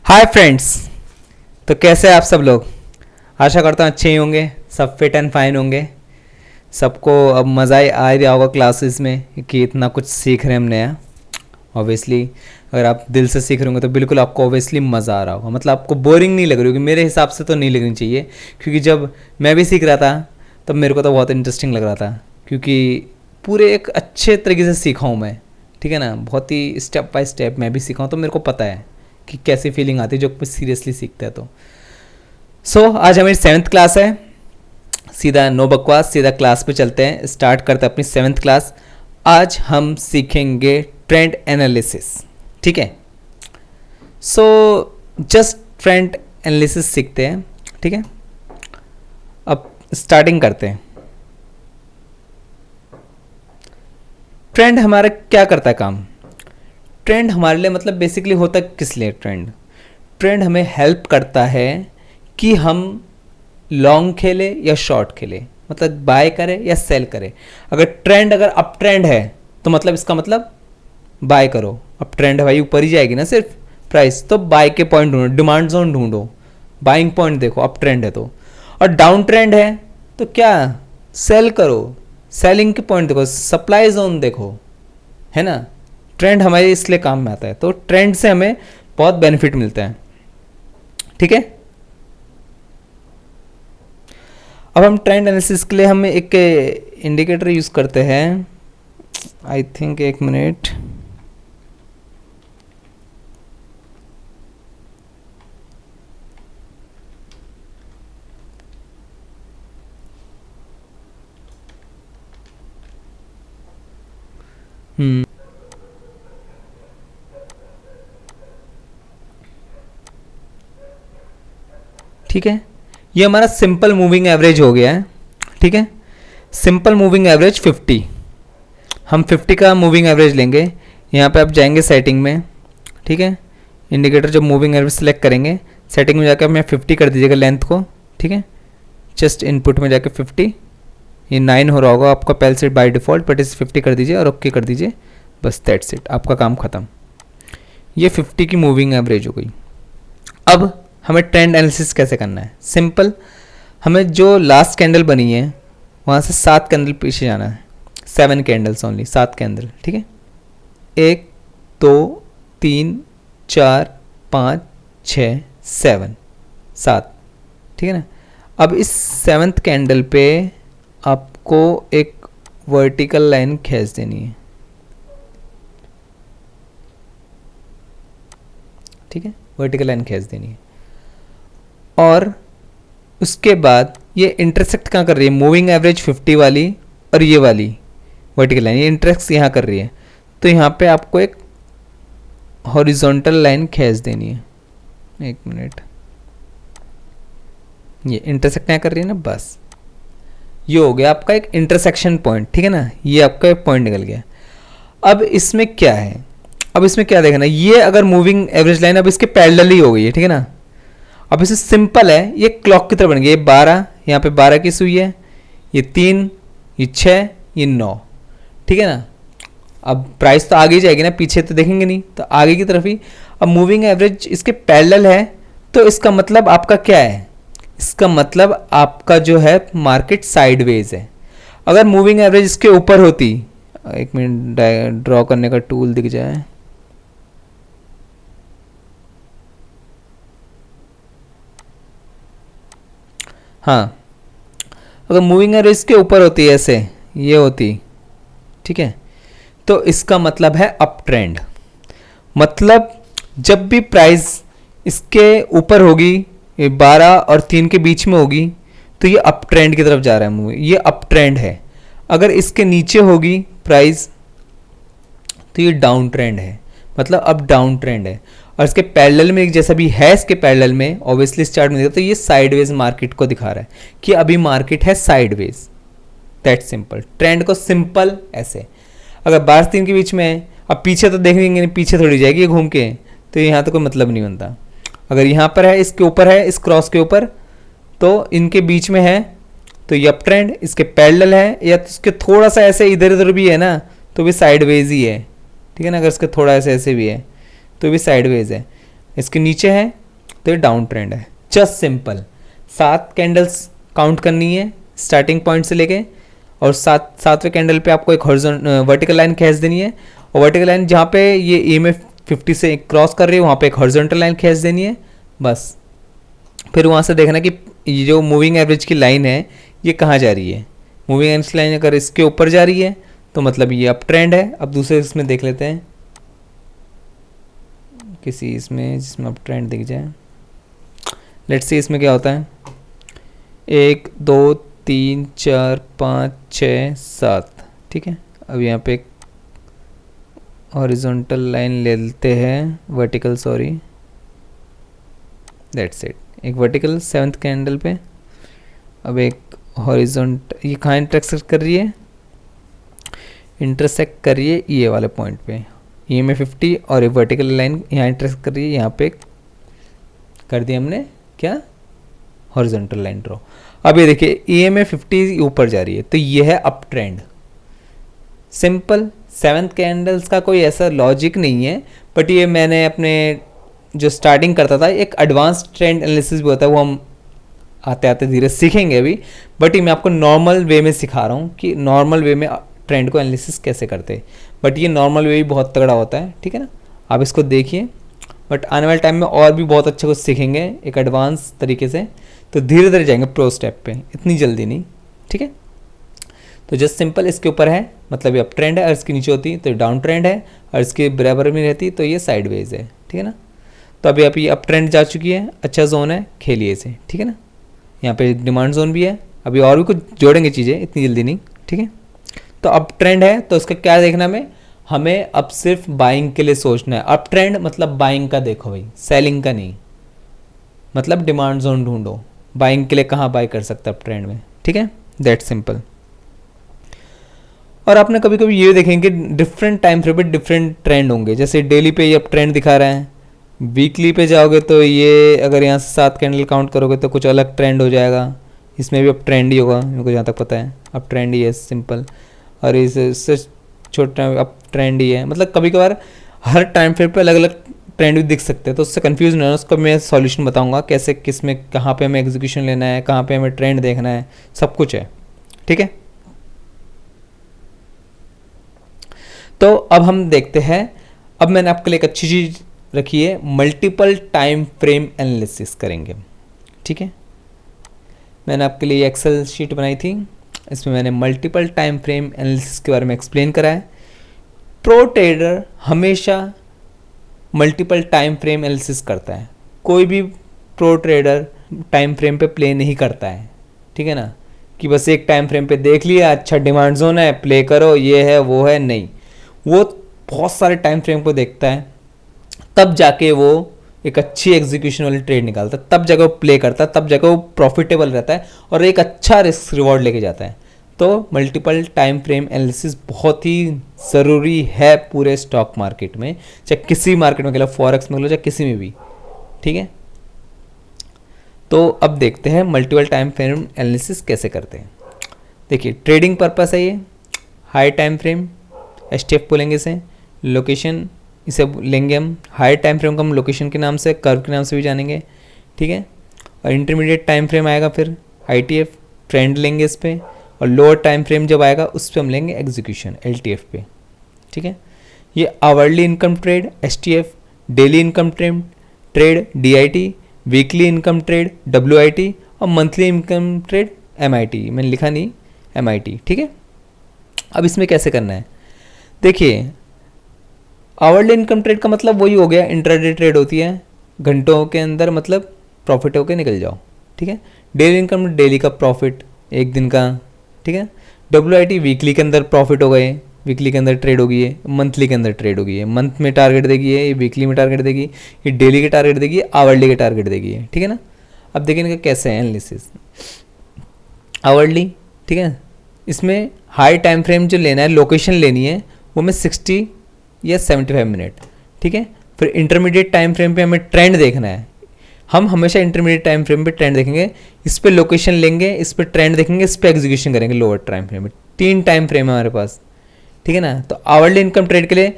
Hi friends. तो कैसे हैं आप सब लोग। आशा करता हूँ अच्छे ही होंगे, सब फिट एंड फाइन होंगे। सबको अब मज़ा ही आ ही रहा होगा क्लासेस में कि इतना कुछ सीख रहे हैं हम नया। ऑब्वियसली अगर आप दिल से सीख रहे होंगे तो बिल्कुल आपको ऑब्वियसली मज़ा आ रहा होगा, मतलब आपको बोरिंग नहीं लग रही होगी। मेरे हिसाब से तो नहीं लगनी चाहिए, क्योंकि जब मैं भी सीख रहा था तब मेरे को तो बहुत इंटरेस्टिंग लग रहा था, क्योंकि पूरे एक अच्छे तरीके से सीखा हूँ मैं। ठीक है ना, बहुत ही स्टेप बाय स्टेप मैं भी सीखा हूँ, तो मेरे को पता है कि कैसी फीलिंग आती है जब कुछ सीरियसली सीखते हैं। तो आज हमारी 7th क्लास है। सीधा नो बकवास, सीधा क्लास पे चलते हैं, स्टार्ट करते हैं अपनी 7th क्लास। आज हम सीखेंगे ट्रेंड एनालिसिस। ठीक है, जस्ट ट्रेंड एनालिसिस सीखते हैं। ठीक है, अब स्टार्टिंग करते हैं। ट्रेंड हमारा क्या करता है काम। ट्रेंड हमारे लिए मतलब बेसिकली होता किस लिए ट्रेंड हमें हेल्प करता है कि हम लॉन्ग खेले या शॉर्ट खेले, मतलब बाय करें या सेल करें। अगर अप ट्रेंड है तो मतलब इसका मतलब बाय करो। अप ट्रेंड है भाई, ऊपर ही जाएगी ना सिर्फ प्राइस, तो बाय के पॉइंट ढूंढो, डिमांड जोन ढूंढो, बाइंग पॉइंट देखो अप ट्रेंड है तो। और डाउन ट्रेंड है तो क्या, सेल करो, सेलिंग के पॉइंट देखो, सप्लाई जोन देखो, है ना। ट्रेंड हमारे इसलिए काम में आता है, तो ट्रेंड से हमें बहुत बेनिफिट मिलता है। ठीक है, अब हम ट्रेंड एनालिसिस के लिए हम एक इंडिकेटर यूज करते हैं। आई थिंक एक मिनट। ठीक है, ये हमारा सिंपल मूविंग एवरेज हो गया है। ठीक है, सिंपल मूविंग एवरेज 50। हम 50 का मूविंग एवरेज लेंगे। यहाँ पे आप जाएंगे सेटिंग में। ठीक है, इंडिकेटर जब मूविंग एवरेज सेलेक्ट करेंगे, सेटिंग में जाकर मैं 50 कर दीजिएगा लेंथ को। ठीक है, जस्ट इनपुट में जाकर 50, ये 9 हो रहा होगा आपका पहले से बाय डिफ़ॉल्ट, बट इसे 50 कर दीजिए और ओके कर दीजिए। बस दैट्स इट, आपका काम ख़त्म। ये 50 की मूविंग एवरेज हो गई। अब हमें ट्रेंड एनालिसिस कैसे करना है, सिंपल। हमें जो लास्ट कैंडल बनी है वहाँ से 7 कैंडल पीछे जाना है। 7 कैंडल्स ओनली, 7 कैंडल। ठीक है, 1 2 3 4 5 6 7। ठीक है ना। अब इस 7th कैंडल पे आपको एक वर्टिकल लाइन खींच देनी है। ठीक है, वर्टिकल लाइन खींच देनी है। और उसके बाद ये इंटरसेक्ट कहाँ कर रही है, मूविंग एवरेज 50 वाली और ये वाली वर्टिकल लाइन, ये इंटरसेक्ट यहाँ कर रही है। तो यहाँ पे आपको एक हॉरिजॉन्टल लाइन खींच देनी है। एक मिनट, ये इंटरसेक्ट यहाँ कर रही है ना, बस ये हो गया आपका एक इंटरसेक्शन पॉइंट। ठीक है ना, ये आपका एक पॉइंट निकल गया। अब इसमें क्या है, अब इसमें क्या देखना, ये अगर मूविंग एवरेज लाइन अब इसके पैरेलल ही हो गई है। ठीक है ना, अब इसे सिंपल है, ये क्लॉक की तरह बन गई। ये 12, यहाँ पे 12 की सुई है, ये 3, ये 6, ये 9। ठीक है ना। अब प्राइस तो आगे ही जाएगी ना, पीछे तो देखेंगे नहीं, तो आगे की तरफ ही। अब मूविंग एवरेज इसके पैरेलल है, तो इसका मतलब आपका क्या है, इसका मतलब आपका जो है मार्केट साइडवेज है। अगर मूविंग एवरेज इसके ऊपर होती, एक मिनट ड्रॉ करने का टूल दिख जाए, हाँ, अगर मूविंग एवरेज के ऊपर होती है ऐसे, ये होती, ठीक है, तो इसका मतलब है अप ट्रेंड। मतलब जब भी प्राइस इसके ऊपर होगी, ये 12 और 3 के बीच में होगी, तो ये अप ट्रेंड की तरफ जा रहा है मूवी, ये अप ट्रेंड है। अगर इसके नीचे होगी प्राइस तो ये डाउन ट्रेंड है, मतलब अब डाउन ट्रेंड है। और इसके पैरेलल में जैसा भी है, इसके पैरेलल में ऑब्वियसली इस चार्ट में देखो तो ये साइडवेज मार्केट को दिखा रहा है कि अभी मार्केट है साइडवेज। दैट सिंपल, ट्रेंड को सिंपल ऐसे। अगर 12-3 के बीच में है, अब पीछे तो देखेंगे नहीं, पीछे थोड़ी जाएगी ये घूम के, तो यहाँ तो कोई मतलब नहीं बनता। अगर यहाँ पर है, इसके ऊपर है, इस क्रॉस के ऊपर, तो इनके बीच में है तो ये अप ट्रेंड, इसके पैरेलल है या तो इसके थोड़ा सा ऐसे इधर उधर भी है ना, तो भी साइडवेज ही है। ठीक है ना, अगर इसका थोड़ा ऐसे ऐसे भी है तो भी साइडवेज है। इसके नीचे है तो ये डाउन ट्रेंड है। जस्ट सिंपल 7 कैंडल्स काउंट करनी है स्टार्टिंग पॉइंट से लेके, और 7वें कैंडल पे आपको एक वर्टिकल लाइन खींच देनी है, और वर्टिकल लाइन जहाँ पे ये EMA 50 से क्रॉस कर रही है वहाँ पे एक हॉरिजॉन्टल लाइन खींच देनी है बस। फिर वहाँ से देखना कि ये जो मूविंग एवरेज की लाइन है ये कहाँ जा रही है। मूविंग एवरेज की लाइन अगर इसके ऊपर जा रही है तो मतलब ये अप ट्रेंड है। अब दूसरे इसमें देख लेते हैं किसी इसमें जिसमें अप ट्रेंड दिख जाए। लेट्स सी इसमें क्या होता है, 1 2 3 4 5 6 7, ठीक है। अब यहाँ पे एक हॉरिजॉन्टल लाइन ले लेते हैं, वर्टिकल सॉरी, दैट्स इट, एक वर्टिकल 7th कैंडल पे। अब एक हॉरिजॉन्टल, ये कहाँ इंटरसेक्ट कर रही है, इंटरसेक्ट कर रही है ये वाले पॉइंट पे, ये में 50, और एक वर्टिकल लाइन यहाँ इंटरसेक्ट कर रही है, यहाँ पे कर दिया हमने क्या, हॉरिजॉन्टल लाइन ड्रॉ। अब ये देखिए EMA 50 ऊपर जा रही है तो ये है up trend. Simple 7th candles का कोई ऐसा लॉजिक नहीं है, बट ये मैंने अपने जो स्टार्टिंग करता था, एक एडवांस ट्रेंड एनालिसिस भी होता है वो हम आते आते धीरे सीखेंगे अभी, बट ये मैं आपको नॉर्मल वे में सिखा रहा हूँ कि नॉर्मल वे में ट्रेंड को एनालिसिस कैसे करते हैं। बट ये नॉर्मल वे भी बहुत तगड़ा होता है, ठीक है ना, आप इसको देखिए। बट आने वाले टाइम में और भी बहुत अच्छे कुछ सीखेंगे एक एडवांस तरीके से, तो धीरे धीरे जाएंगे प्रो स्टेप पे, इतनी जल्दी नहीं, ठीक है। तो जस्ट सिंपल इसके ऊपर है मतलब ये अप ट्रेंड है, और इसके नीचे होती तो डाउन ट्रेंड है, और इसके बराबर में रहती तो ये साइडवेज है, ठीक है ना। तो अभी आप ये अप ट्रेंड जा चुकी है, अच्छा जोन है, खेलिए इसे, ठीक है ना। यहाँ पे डिमांड जोन भी है, अभी और भी कुछ जोड़ेंगे चीज़ें, इतनी जल्दी नहीं, ठीक है। तो अप ट्रेंड है तो इसका क्या देखना हमें अब सिर्फ बाइंग के लिए सोचना है। अप ट्रेंड मतलब बाइंग का देखो भाई, सेलिंग का नहीं, मतलब डिमांड जोन ढूंढो, बाइंग के लिए कहाँ बाई कर सकते अप ट्रेंड में, ठीक है, दैट सिंपल। और आपने कभी कभी ये देखेंगे डिफरेंट टाइम फ्रेम पे डिफरेंट ट्रेंड होंगे, जैसे डेली पे ये अप ट्रेंड दिखा रहा है, वीकली पे जाओगे तो ये अगर यहाँ से 7 कैंडल काउंट करोगे तो कुछ अलग ट्रेंड हो जाएगा, इसमें भी अप ट्रेंड ही होगा मेरे को जहाँ तक पता है, अप ट्रेंड ही है सिंपल, और इससे छोटा अप ट्रेंड ही है। मतलब कभी कभार हर टाइम फ्रेम पे अलग अलग ट्रेंड भी दिख सकते हैं, तो उससे कंफ्यूज नहीं होना, उसको मैं सॉल्यूशन बताऊंगा कैसे, किस में कहाँ पे हमें एग्जीक्यूशन लेना है, कहाँ पे हमें ट्रेंड देखना है, सब कुछ है, ठीक है। तो अब हम देखते हैं, अब मैंने आपके लिए एक अच्छी चीज़ रखी है, मल्टीपल टाइम फ्रेम एनालिसिस करेंगे, ठीक है। मैंने आपके लिए एक्सेल शीट बनाई थी, इसमें मैंने मल्टीपल टाइम फ्रेम एनालिसिस के बारे में एक्सप्लेन करा है। प्रो ट्रेडर हमेशा मल्टीपल टाइम फ्रेम एनालिसिस करता है, कोई भी प्रो ट्रेडर टाइम फ्रेम पे प्ले नहीं करता है, ठीक है ना, कि बस एक टाइम फ्रेम पे देख लिया अच्छा डिमांड जोन है प्ले करो, ये है वो है, नहीं, वो बहुत सारे टाइम फ्रेम को देखता है, तब जाके वो एक अच्छी एग्जीक्यूशन वाली ट्रेड निकालता है, तब जाके वो प्ले करता है, तब जाके वो प्रॉफिटेबल रहता है और एक अच्छा रिस्क रिवॉर्ड लेके जाता है। तो मल्टीपल टाइम फ्रेम एनालिसिस बहुत ही ज़रूरी है पूरे स्टॉक मार्केट में, चाहे किसी मार्केट में खेलो, फॉरेक्स में खेलो, चाहे किसी में भी, ठीक है। तो अब देखते हैं मल्टीपल टाइम फ्रेम एनालिसिस कैसे करते हैं। देखिए ट्रेडिंग पर्पस है ये, हाई टाइम फ्रेम STF बोलेंगे इसे, लोकेशन इसे लेंगे हम, हाई टाइम फ्रेम को हम लोकेशन के नाम से, कर्व के नाम से भी जानेंगे, ठीक है। और इंटरमीडिएट टाइम फ्रेम आएगा फिर ITF, ट्रेंड लेंगे इस पर, और लोअर टाइम फ्रेम जब आएगा उस पर हम लेंगे एग्जीक्यूशन LTF पे, ठीक है। ये hourly income trade STF, daily income trade DIT, weekly income trade WIT, और मंथली इनकम ट्रेड MIT, मैंने लिखा नहीं MIT, ठीक है। अब इसमें कैसे करना है, देखिए आवरली इनकम ट्रेड का मतलब वही हो गया, इंट्राडे ट्रेड होती है घंटों के अंदर, मतलब प्रॉफिट होके निकल जाओ, ठीक है। डेली इनकम डेली का प्रॉफिट एक दिन का, ठीक है। WIT वीकली के अंदर प्रॉफिट हो गए, वीकली के अंदर ट्रेड होगी है, मंथली के अंदर ट्रेड होगी है, मंथ में टारगेट देगी है, ये वीकली में टारगेट देगी, ये डेली के टारगेट देगी, आवरली के टारगेट देगी है, ठीक है ना। अब देखिए इनका कैसे है एनालिसिस, आवरली, ठीक है। इसमें हाई टाइम फ्रेम जो लेना है, लोकेशन लेनी है, वो में 60 या 75 मिनट, ठीक है। फिर इंटरमीडिएट टाइम फ्रेम पे हमें ट्रेंड देखना है, हम हमेशा इंटरमीडिएट टाइम फ्रेम पे ट्रेंड देखेंगे, इस पे लोकेशन लेंगे, इस पे ट्रेंड देखेंगे, इस पे एग्जीक्यूशन करेंगे लोअर टाइम फ्रेम में। 3 टाइम फ्रेम है हमारे पास, ठीक है ना। तो आवरली इनकम ट्रेड के लिए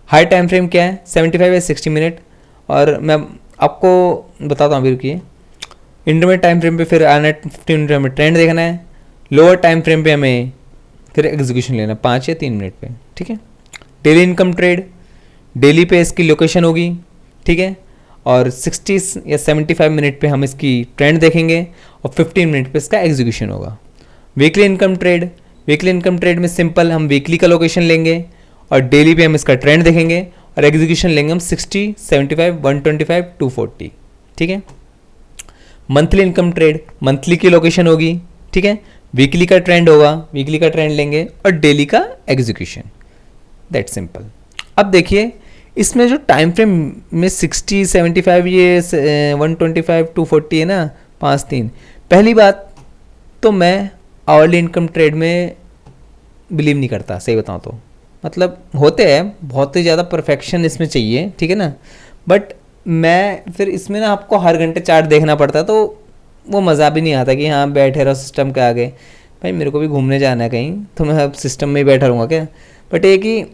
हाई टाइम फ्रेम क्या है, 75 या 60 मिनट, और मैं आपको बताता हूँ अभी, रुकिए। इंटरमीडिएट टाइम फ्रेम पे फिर आना है 15 मिनट में ट्रेंड देखना है, लोअर टाइम फ्रेम पे हमें फिर एग्जीक्यूशन लेना 5 या 3 मिनट पे, ठीक है। डेली इनकम ट्रेड, डेली पे इसकी लोकेशन होगी, ठीक है, और 60 या 75 मिनट पे हम इसकी ट्रेंड देखेंगे और 15 मिनट पे इसका एग्जीक्यूशन होगा। Weekly income trade, weekly income trade में सिंपल हम वीकली का लोकेशन लेंगे और डेली पे हम इसका ट्रेंड देखेंगे और एग्जीक्यूशन लेंगे हम 60, 75, 125, 240, ठीक है। मंथली इनकम ट्रेड, मंथली की लोकेशन होगी, ठीक है, वीकली का ट्रेंड होगा, वीकली का ट्रेंड लेंगे और डेली का एग्जीक्यूशन, दैट सिंपल। अब देखिए इसमें जो टाइम फ्रेम में 60, 75, ये 125, 240 है ना, 5, 3। पहली बात तो मैं आवरली इनकम ट्रेड में बिलीव नहीं करता, सही बताऊँ तो। मतलब होते हैं, बहुत ही ज़्यादा परफेक्शन इसमें चाहिए, ठीक है ना, बट मैं फिर इसमें ना आपको हर घंटे चार्ट देखना पड़ता है, तो वो मज़ा भी नहीं आता कि हाँ बैठे रहो सिस्टम के आगे। भाई मेरे को भी घूमने जाना है कहीं, तो मैं अब सिस्टम में ही बैठा रहूँगा क्या। बट ये कि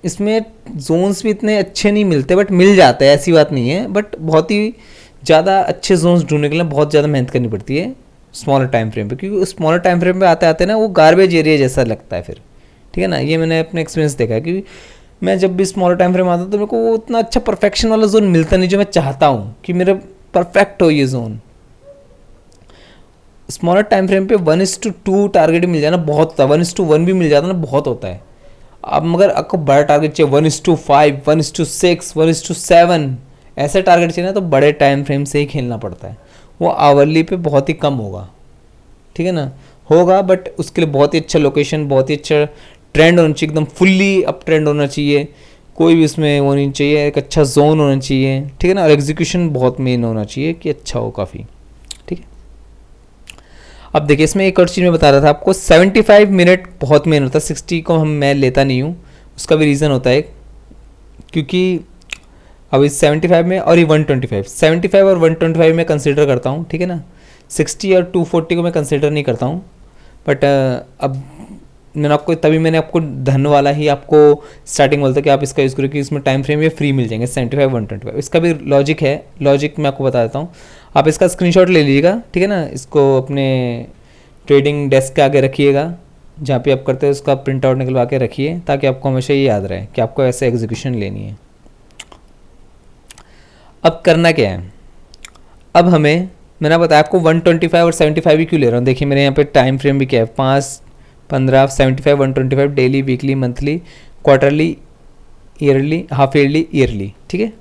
इसमें जोन्स भी इतने अच्छे नहीं मिलते, बट मिल जाते हैं, ऐसी बात नहीं है। बट बहुत ही ज़्यादा अच्छे जोन्स ढूंढने के लिए बहुत ज़्यादा मेहनत करनी पड़ती है स्मॉलर टाइम फ्रेम पे, क्योंकि स्मॉलर टाइम फ्रेम पे आते आते ना वो गार्बेज एरिया जैसा लगता है फिर, ठीक है ना। ये मैंने अपने एक्सपीरियंस देखा है कि मैं जब भी स्मॉलर टाइम फ्रेम आता तो मेरे को वो उतना अच्छा परफेक्शन वाला जोन मिलता नहीं जो मैं चाहता हूँ कि मेरा परफेक्ट हो ये जोन। स्मॉलर टाइम फ्रेम पे 1:2 टारगेट मिल जाना बहुत होता है, 1:1 भी मिल जाता ना बहुत होता है। अब मगर आपको बड़ा टारगेट चाहिए 1:5, 1:6, 1:7, ऐसे टारगेट चाहिए ना, तो बड़े टाइम फ्रेम से ही खेलना पड़ता है। वो आवरली पे बहुत ही कम होगा, ठीक है ना, होगा, बट उसके लिए बहुत ही अच्छा लोकेशन, बहुत ही अच्छा ट्रेंड होना चाहिए, एकदम फुल्ली अप ट्रेंड होना चाहिए, कोई भी उसमें वो नहीं चाहिए, एक अच्छा जोन होना चाहिए, ठीक है ना, और एग्जीक्यूशन बहुत मेन होना चाहिए कि अच्छा हो काफ़ी, ठीक है। अब देखिए इसमें एक और चीज़ मैं बता रहा था आपको, 75 मिनट बहुत मेन होता है, 60 को मैं लेता नहीं हूँ, उसका भी रीज़न होता है, क्योंकि अब इस 75 में और ये 125, 75 और 125 में कंसिडर करता हूँ, ठीक है ना, 60 और 240 को मैं कंसिडर नहीं करता हूँ। बट अब मैंने आपको धन वाला ही आपको स्टार्टिंग बोलता कि आप इसका यूज़ करो कि इसमें टाइम फ्रेम ये फ्री मिल जाएंगे 75, 125। इसका भी लॉजिक है, लॉजिक मैं आपको बता देता हूँ, आप इसका स्क्रीनशॉट ले लीजिएगा, ठीक है ना, इसको अपने ट्रेडिंग डेस्क के आगे रखिएगा, जहाँ पे आप करते हो उसका प्रिंट आउट निकलवा के रखिए, ताकि आपको हमेशा ये याद रहे कि आपको ऐसे एग्जीक्यूशन लेनी है। अब करना क्या है, अब मैंने बताया आपको 125 और 75 भी क्यों ले रहा हूँ। देखिए मेरे यहाँ पे टाइम फ्रेम भी क्या है, 5, 15, 75, 125, daily, weekly, monthly, quarterly, yearly, half yearly, ठीक है।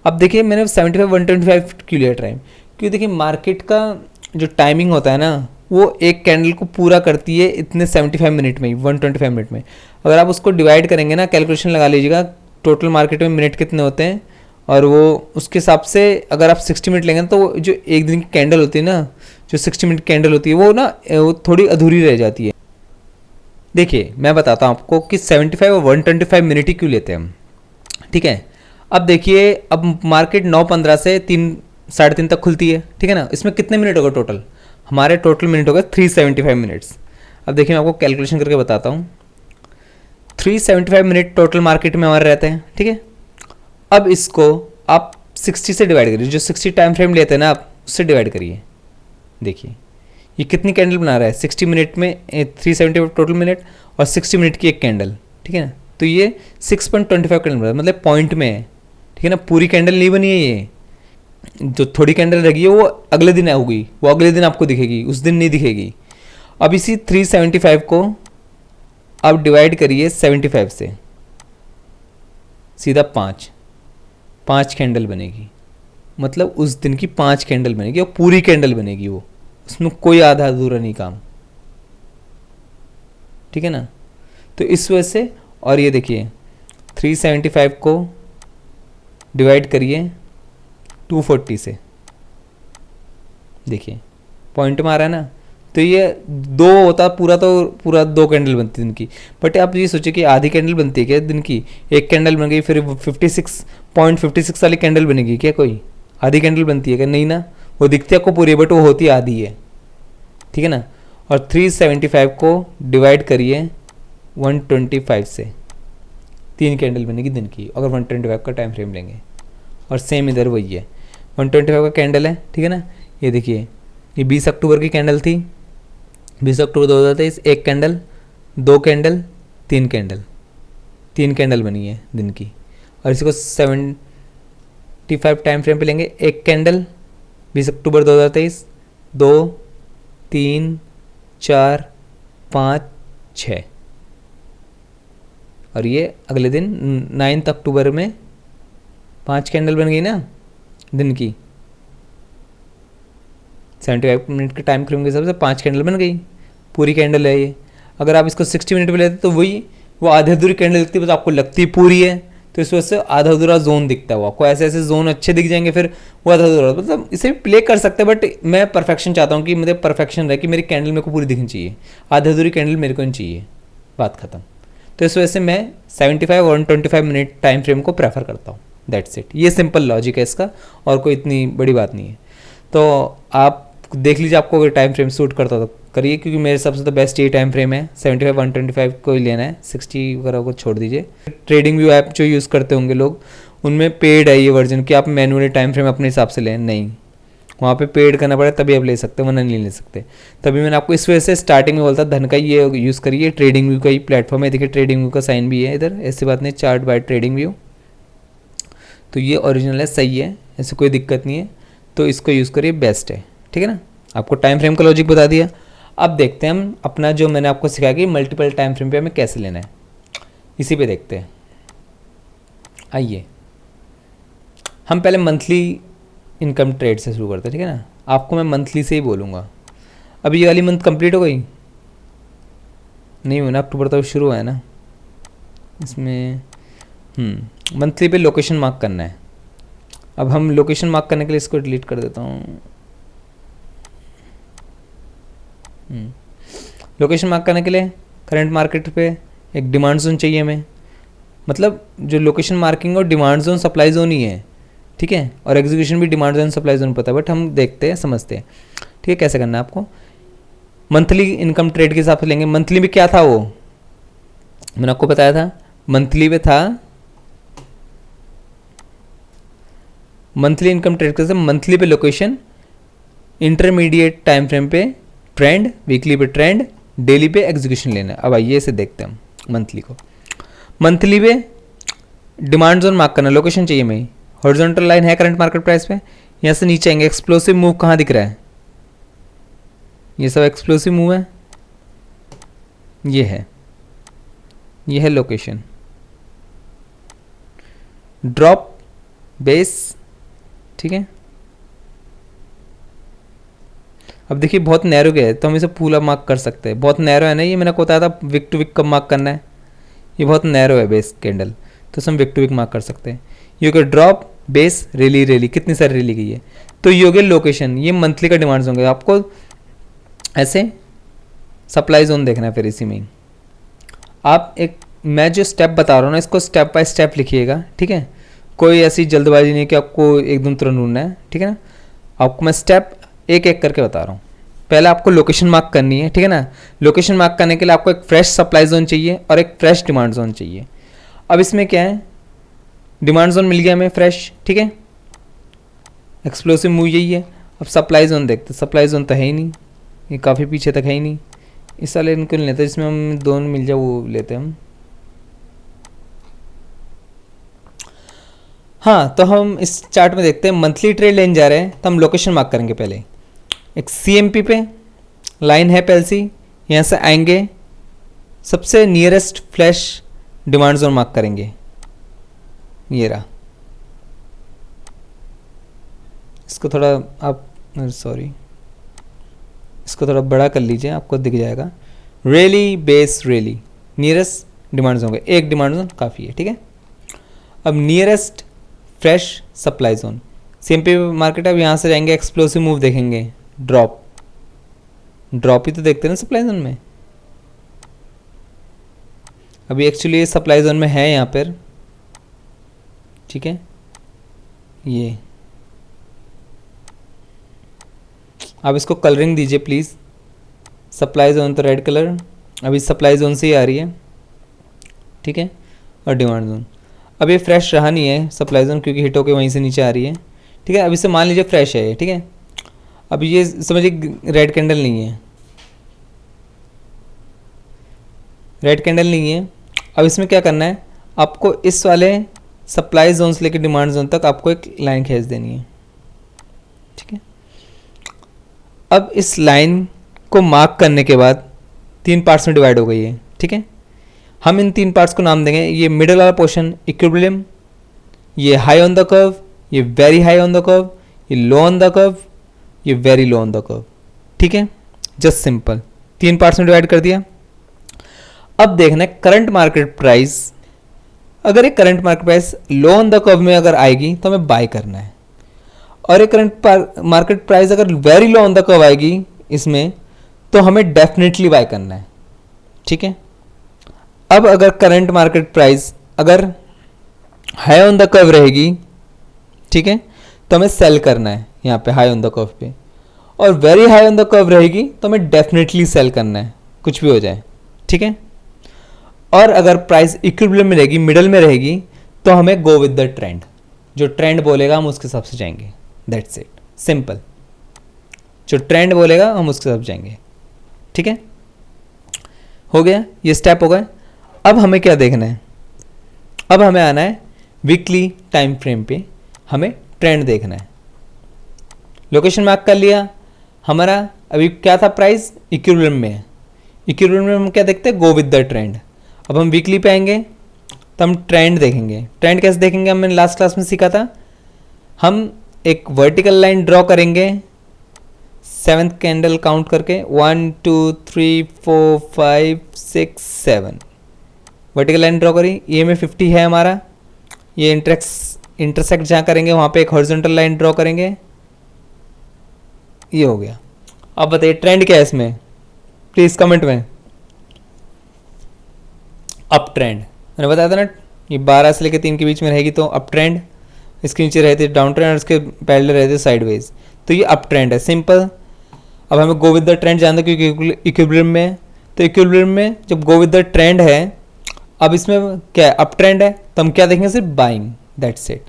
अब देखिए मैंने 75, 125 क्यों लिया टाइम, क्योंकि देखिए मार्केट का जो टाइमिंग होता है ना, वो एक कैंडल को पूरा करती है इतने 75 मिनट में ही, 125 मिनट में। अगर आप उसको डिवाइड करेंगे ना, कैलकुलेशन लगा लीजिएगा टोटल मार्केट में मिनट कितने होते हैं, और वो उसके हिसाब से अगर आप 60 मिनट लेंगे तो जो एक दिन की कैंडल होती है ना, जो 60 मिनट कैंडल होती है, वो थोड़ी अधूरी रह जाती है। देखिए मैं बताता हूँ आपको कि 75 और 125 मिनट ही क्यों लेते हैं हम, ठीक है। अब देखिए अब मार्केट 9:15 से 3, 3:30 तक खुलती है, ठीक है ना। इसमें कितने मिनट होगा टोटल, हमारे टोटल मिनट होगा 375 मिनट्स। अब देखिए मैं आपको कैलकुलेशन करके बताता हूँ, 375 मिनट टोटल मार्केट में हमारे रहते हैं, ठीक है। अब इसको आप 60 से डिवाइड करिए, जो 60 टाइम फ्रेम लेते हैं ना आप उससे डिवाइड करिए। देखिए ये कितनी कैंडल बना रहा है, 60 मिनट में 375 टोटल मिनट और 60 मिनट की एक कैंडल, ठीक है ना। तो ये 6.25 कैंडल बना, मतलब पॉइंट में है, ठीक है ना, पूरी कैंडल नहीं बनी है। ये जो थोड़ी कैंडल लगी है वो अगले दिन होगी, वो अगले दिन आपको दिखेगी, उस दिन नहीं दिखेगी। अब इसी 375 को आप डिवाइड करिए 75 से, सीधा 5 कैंडल बनेगी, मतलब उस दिन की 5 कैंडल बनेगी और पूरी कैंडल बनेगी, वो उसमें कोई आधा अधूरा नहीं काम, ठीक है ना। तो इस वजह से, और ये देखिए 375 को डिवाइड करिए 240 से, देखिए पॉइंट में आ रहा है ना, तो ये 2 होता पूरा, तो पूरा 2 कैंडल बनती दिन की। बट आप ये सोचिए कि आधी कैंडल बनती है क्या दिन की, एक कैंडल बन गई, फिर 56.56 वाली कैंडल बनेगी क्या, कोई आधी कैंडल बनती है क्या, नहीं ना, वो दिखती है आपको पूरी, बट वो होती आधी है, ठीक है ना। और 375 को डिवाइड करिए 125 से, 3 कैंडल बनेगी दिन की, अगर 125 का टाइम फ्रेम लेंगे। और सेम इधर वही है, 125 का कैंडल है, ठीक है ना। ये देखिए, ये 20 अक्टूबर की कैंडल थी, 20 अक्टूबर 2023, एक कैंडल, दो कैंडल, तीन कैंडल, तीन कैंडल बनी है दिन की। और इसी को 75 टाइम फ्रेम पे लेंगे, एक कैंडल 20 अक्टूबर 2023, 2, 3, 4, 5, 6, और ये अगले दिन 9 अक्टूबर में 5 कैंडल बन गई ना दिन की, 75 मिनट के टाइम फ्रेम के हिसाब से 5 कैंडल बन गई, पूरी कैंडल है ये। अगर आप इसको 60 मिनट पे लेते तो वही वो आधी अधूरी कैंडल दिखती है, बस आपको लगती पूरी है, तो इस वजह से आधा अधूरा जोन दिखता है वो आपको। ऐसे ऐसे जोन अच्छे दिख जाएंगे, फिर वो आधा अधूरा, मतलब इसे प्ले कर सकते हैं, बट मैं परफेक्शन चाहता हूँ कि मुझे परफेक्शन रहे कि मेरी कैंडल मेरे को पूरी दिखनी चाहिए, आधी अधूरी कैंडल मेरे को नहीं चाहिए, बात खत्म। तो इस वजह से मैं 75 और 125 मिनट टाइम फ्रेम को प्रेफर करता हूँ, दैट्स इट। ये सिंपल लॉजिक है इसका, और कोई इतनी बड़ी बात नहीं है। तो आप देख लीजिए, आपको अगर टाइम फ्रेम सूट करता तो करिए, क्योंकि मेरे सबसे तो बेस्ट ये टाइम फ्रेम है, 75 125 को ही लेना है, 60 वगैरह को छोड़ दीजिए। ट्रेडिंग व्यू ऐप जो यूज़ करते होंगे लोग, उनमें पेड है ये वर्जन कि आप मैनुअली टाइम फ्रेम अपने हिसाब से लें, नहीं, वहाँ पे पेड करना पड़े तभी आप ले सकते हो, वरना नहीं ले सकते। तभी मैंने आपको इस वजह से स्टार्टिंग में बोलता धन का ये यूज़ करिए, ट्रेडिंग व्यू का ही प्लेटफॉर्म है। देखिए ट्रेडिंग व्यू का साइन भी है इधर, ऐसी बात नहीं, चार्ट बाय ट्रेडिंग व्यू, तो ये ओरिजिनल है, सही है, ऐसे कोई दिक्कत नहीं है, तो इसको यूज़ करिए, बेस्ट है, ठीक है ना। आपको टाइम फ्रेम का लॉजिक बता दिया। अब देखते हैं हम अपना जो मैंने आपको सिखाया कि मल्टीपल टाइम फ्रेम पे हमें कैसे लेना है, इसी पे देखते हैं। आइए हम पहले मंथली इनकम ट्रेड से शुरू करते हैं, ठीक है ना। आपको मैं मंथली से ही बोलूँगा। अभी ये वाली मंथ कंप्लीट हो गई नहीं हुई ना, अक्टूबर तो शुरू हुआ है ना, इसमें मंथली पे लोकेशन मार्क करना है। अब हम लोकेशन मार्क करने के लिए इसको डिलीट कर देता हूँ। लोकेशन मार्क करने के लिए करंट मार्केट पे एक डिमांड जोन चाहिए हमें, मतलब जो लोकेशन मार्किंग और डिमांड जोन सप्लाई जोन ही है, ठीक है, और एग्जीक्यूशन भी डिमांड जोन सप्लाई जोन पता है, बट हम देखते हैं समझते हैं, ठीक है, कैसे करना है आपको। मंथली इनकम ट्रेड के हिसाब से लेंगे। मंथली में क्या था वो मैंने आपको बताया था, मंथली में था मंथली इनकम ट्रेड के, मंथली पे लोकेशन, इंटरमीडिएट टाइम फ्रेम पे ट्रेंड, वीकली पे ट्रेंड, डेली पे एग्जीक्यूशन लेना है। अब आइए इसे देखते हैं हम मंथली को। मंथली पे डिमांड जोन मार्क करना, लोकेशन चाहिए हमें, हॉरिजॉन्टल लाइन है करंट मार्केट प्राइस पे, यहाँ से नीचे आएंगे, एक्सप्लोसिव मूव कहाँ दिख रहा है, ये सब एक्सप्लोसिव मूव है, ये है लोकेशन। ड्रॉप बेस, ठीक है। अब देखिए बहुत नैरो गया है, तो हम इसे पूरा मार्क कर सकते हैं, बहुत नैरो है ना, ये मैंने आपको बताया था विक टू विक कब मार्क करना है, ये बहुत नैरो है बेस कैंडल, तो हम विक टू विक मार्क कर सकते हैं। ये हो गया ड्रॉप बेस, रैली, कितनी सारी रैली गई है, तो ये हो गया लोकेशन। ये मंथली का डिमांड्स होंगे, आपको ऐसे सप्लाई जोन देखना है, फिर इसी में आप एक मैं जो स्टेप बता रहा हूँ ना, इसको स्टेप बाय स्टेप लिखिएगा, ठीक है, कोई ऐसी जल्दबाजी नहीं कि आपको एकदम तुरंत ढूंढना है, ठीक है ना। आपको मैं स्टेप एक एक करके बता रहा हूँ। पहले आपको लोकेशन मार्क करनी है, ठीक है ना। लोकेशन मार्क करने के लिए आपको एक फ्रेश सप्लाई जोन चाहिए और एक फ्रेश डिमांड जोन चाहिए। अब इसमें क्या है, डिमांड जोन मिल गया हमें फ्रेश, ठीक है, एक्सप्लोसिव मूव यही है। अब सप्लाई जोन देखते, सप्लाई जोन तो है ही नहीं, ये काफ़ी पीछे तक है ही नहीं, इस वाले इनको नहीं लेते, जिसमें हम दोनों मिल जाए वो लेते हैं हम। हाँ, तो हम इस चार्ट में देखते हैं मंथली ट्रेड लेने जा रहे हैं, तो हम लोकेशन मार्क करेंगे। पहले एक CMP पे लाइन है PLC, यहाँ से आएंगे, सबसे nearest flash demand zone mark करेंगे, ये रहा। इसको थोड़ा आप सॉरी इसको थोड़ा बड़ा कर लीजिए, आपको दिख जाएगा। Rally base rally, nearest demand zone, एक डिमांड जोन काफ़ी है, ठीक है। अब nearest fresh supply zone CMP market, अब यहाँ से जाएंगे, एक्सप्लोसिव मूव देखेंगे, ड्रॉप ही तो देखते हैं ना सप्लाई जोन में। अभी एक्चुअली ये सप्लाई जोन में है यहाँ पर, ठीक है। ये आप इसको कलरिंग दीजिए प्लीज़, सप्लाई जोन तो रेड कलर, अभी सप्लाई जोन से ही आ रही है, ठीक है। और डिमांड जोन अब ये फ्रेश रहा नहीं है सप्लाई जोन, क्योंकि हिट होके वहीं से नीचे आ रही है, ठीक है। अब इसे मान लीजिए फ्रेश है ये, ठीक है। अब ये समझिए रेड कैंडल नहीं है, रेड कैंडल नहीं है। अब इसमें क्या करना है, आपको इस वाले सप्लाई जोन से लेकर डिमांड जोन तक आपको एक लाइन खींच देनी है, ठीक है। अब इस लाइन को मार्क करने के बाद 3 पार्ट्स में डिवाइड हो गई है, ठीक है। हम इन 3 पार्ट्स को नाम देंगे, ये मिडल वाला पोर्शन इक्विलिब्रियम, ये हाई ऑन द कर्व, ये very high on the curve, ये लो ऑन द कर्व, ये very low on the curve, ठीक है। जस्ट सिंपल 3 पार्ट्स में डिवाइड कर दिया। अब देखना है करंट मार्केट प्राइस, अगर ये current market price low on the curve में अगर आएगी तो हमें बाय करना है, और ये करंट मार्केट प्राइस अगर very low on the curve आएगी इसमें तो हमें डेफिनेटली बाय करना है, ठीक है। अब अगर करंट मार्केट प्राइस अगर हाई ऑन द कर्व रहेगी, ठीक है, तो हमें सेल करना है यहाँ पे हाई ऑन द कर्व पे, और very high on the curve रहेगी तो हमें डेफिनेटली सेल करना है, कुछ भी हो जाए, ठीक है। और अगर प्राइस इक्विलिब्रियम में रहेगी, मिडल में रहेगी, तो हमें गो विद द ट्रेंड, जो ट्रेंड बोलेगा हम उसके हिसाब से जाएंगे, दैट्स इट, सिंपल। जो ट्रेंड बोलेगा हम उसके हिसाब से जाएंगे, ठीक है। हो गया, ये स्टेप हो गए। अब हमें क्या देखना है, अब हमें आना है वीकली टाइम फ्रेम पे, हमें ट्रेंड देखना है। लोकेशन मार्क कर लिया, हमारा अभी क्या था, प्राइस इक्विलिब्रियम में है, इक्विलिब्रियम में हम क्या देखते हैं, गो विद द ट्रेंड। अब हम वीकली पे आएंगे तो हम ट्रेंड देखेंगे। ट्रेंड कैसे देखेंगे, हमने लास्ट क्लास में सीखा था, हम एक वर्टिकल लाइन ड्रॉ करेंगे 7th कैंडल काउंट करके, 1 2 3 4 5 6 7 वर्टिकल लाइन ड्रॉ करी, ये में 50 है हमारा, ये इंटरसेक्ट जहाँ करेंगे वहाँ पे एक हॉरिजॉन्टल लाइन ड्रॉ करेंगे, ये हो गया। अब बताइए ट्रेंड क्या है इसमें, प्लीज़ कमेंट में। अप ट्रेंड, मैंने बताया था ना, ये 12 से लेकर 3 के बीच में रहेगी तो अप ट्रेंड, इसके नीचे रहती है डाउन ट्रेंड और इसके पैरेलल रहते हैं साइडवेज, तो ये अप ट्रेंड है, सिंपल। अब हमें गो विद द ट्रेंड जानते हैं क्योंकि इक्विलिब्रियम में है, तो इक्विलिब्रियम में जब गो विद द ट्रेंड है, अब इसमें क्या है, अप ट्रेंड है, तो हम क्या देखेंगे, सिर्फ बाइंग, दैट्स इट।